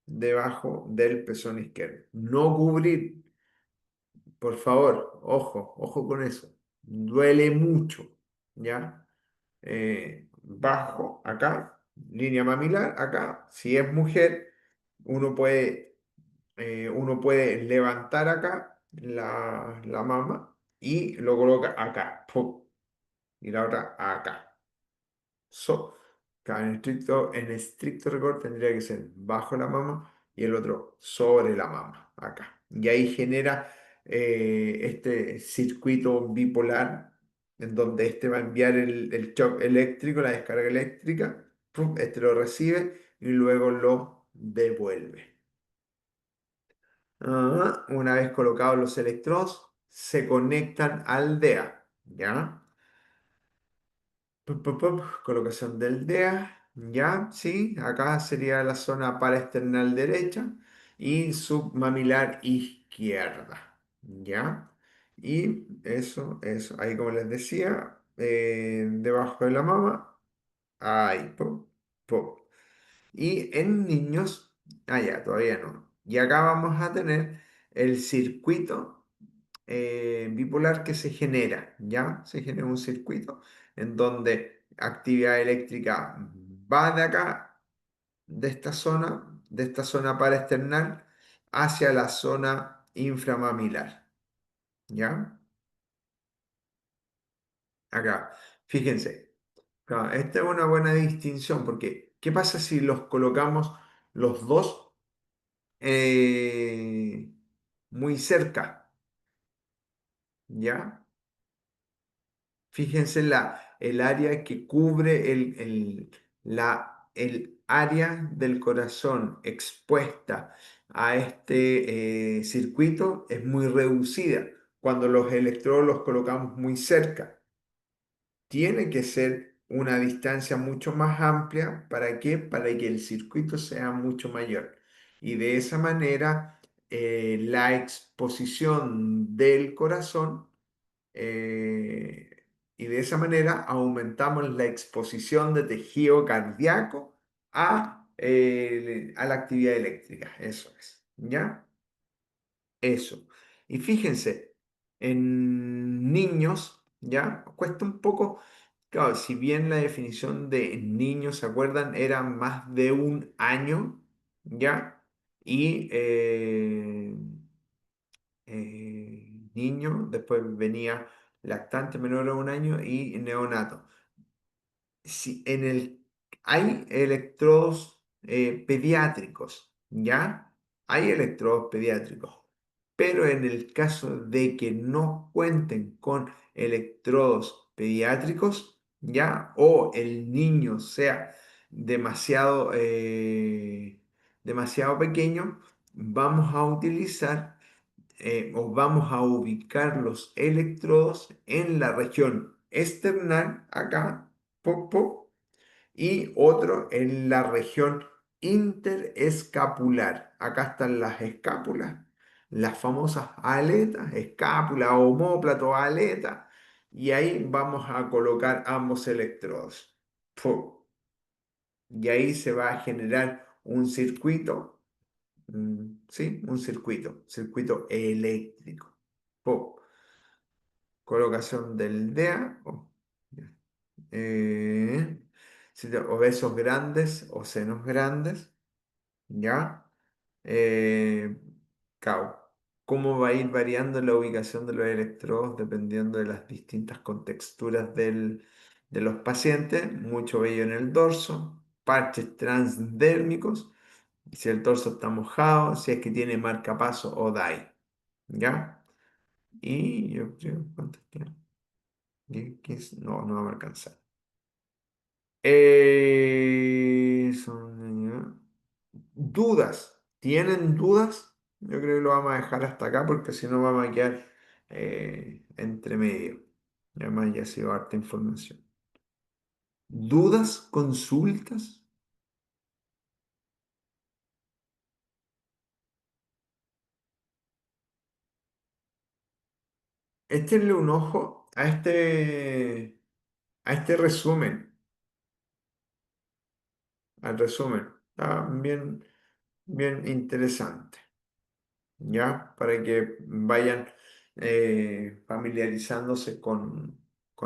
debajo del pezón izquierdo. No cubrir, por favor, ojo con eso. Duele mucho, ¿ya? Bajo acá, línea mamilar acá. Si es mujer, uno puede levantar acá la mama y lo coloca acá. ¡Pum! Y la otra acá. So, claro, en estricto rigor tendría que ser bajo la mama y el otro sobre la mama, acá. Y ahí genera este circuito bipolar en donde este va a enviar el shock eléctrico, la descarga eléctrica, ¡pum! Este lo recibe y luego devuelve. Una vez colocados los electrodos, se conectan al DEA, ¿ya? Colocación del DEA, ¿ya? Sí, acá sería la zona paraesternal derecha y submamilar izquierda, ¿ya? Y eso, ahí como les decía, debajo de la mama, ahí, pop, pop. Y en niños, ya, todavía no. Y acá vamos a tener el circuito bipolar que se genera, ¿ya? Se genera un circuito en donde actividad eléctrica va de acá, de esta zona paraesternal, hacia la zona inframamilar, ¿ya? Acá, fíjense, claro, esta es una buena distinción porque ¿qué pasa si los colocamos los dos muy cerca? ¿Ya? Fíjense el área que cubre el área del corazón expuesta a este circuito es muy reducida. Cuando los electrodos los colocamos muy cerca, tiene que ser una distancia mucho más amplia. ¿Para qué? Para que el circuito sea mucho mayor. Y de esa manera, la exposición del corazón y de esa manera aumentamos la exposición de tejido cardíaco a la actividad eléctrica. Eso es, ¿ya? Eso. Y fíjense, en niños, ¿ya? Cuesta un poco, claro, si bien la definición de niños, ¿se acuerdan? Era más de un año, ¿ya? Y niño, después venía lactante menor a un año y neonato. Si hay electrodos pediátricos, ¿ya? Hay electrodos pediátricos, pero en el caso de que no cuenten con electrodos pediátricos, ¿ya? O el niño sea demasiado, demasiado pequeño, vamos a utilizar o vamos a ubicar los electrodos en la región external, acá, pop, pop, y otro en la región interescapular. Acá están las escápulas, las famosas aletas, escápula, omóplato, aleta, y ahí vamos a colocar ambos electrodos. Pop. Y ahí se va a generar un circuito. ¿Sí? Un circuito eléctrico. Po. Colocación del DEA. Ya. Eh, Obesos grandes o senos grandes. ¿Ya? Eh, Cao. ¿Cómo va a ir variando la ubicación de los electrodos dependiendo de las distintas contexturas de los pacientes? Mucho vello en el dorso, parches transdérmicos, si el torso está mojado, si es que tiene marcapaso o DAI. ¿Ya? Y yo creo, ¿cuántos quedan? No, no va a alcanzar. Dudas. ¿Tienen dudas? Yo creo que lo vamos a dejar hasta acá porque si no vamos a quedar entre medio. Y además ya ha sido harta información. ¿Dudas? ¿Consultas? Échenle un ojo a este resumen. Al resumen. Está bien, bien interesante. ¿Ya? Para que vayan familiarizándose con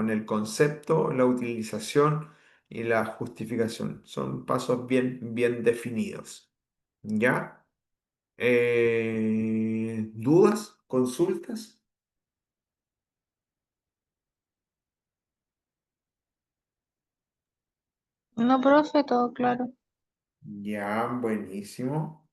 el concepto, la utilización y la justificación. Son pasos bien, bien definidos. ¿Ya? ¿Dudas? ¿Consultas? No, profe, todo claro. Ya, buenísimo.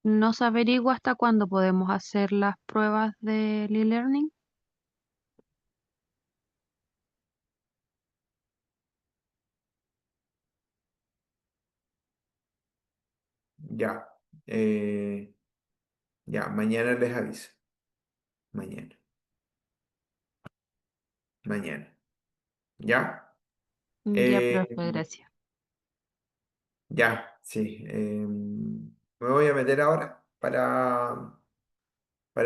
¿No se averigua hasta cuándo podemos hacer las pruebas del e-learning? Ya. Ya, mañana les aviso. Mañana. Mañana. ¿Ya? Ya, Eh, profe, gracias. ya, sí. Me voy a meter ahora para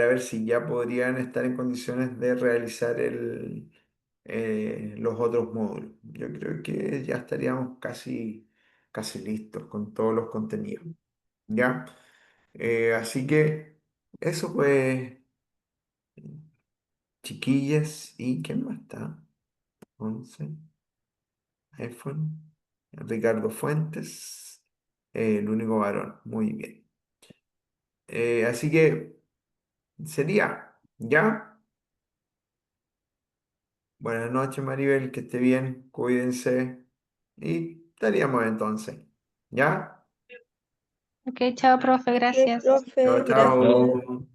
ver si ya podrían estar en condiciones de realizar los otros módulos. Yo creo que ya estaríamos casi listos con todos los contenidos. ¿Ya? Así que eso pues, chiquillas, ¿y quién más está? 11, iPhone, Ricardo Fuentes, el único varón, muy bien. Así que sería, ¿ya? Buenas noches, Maribel, que esté bien, cuídense y estaríamos entonces, ¿ya? Ok, chao, profe, Ok, gracias. profe, Chao, gracias. chao.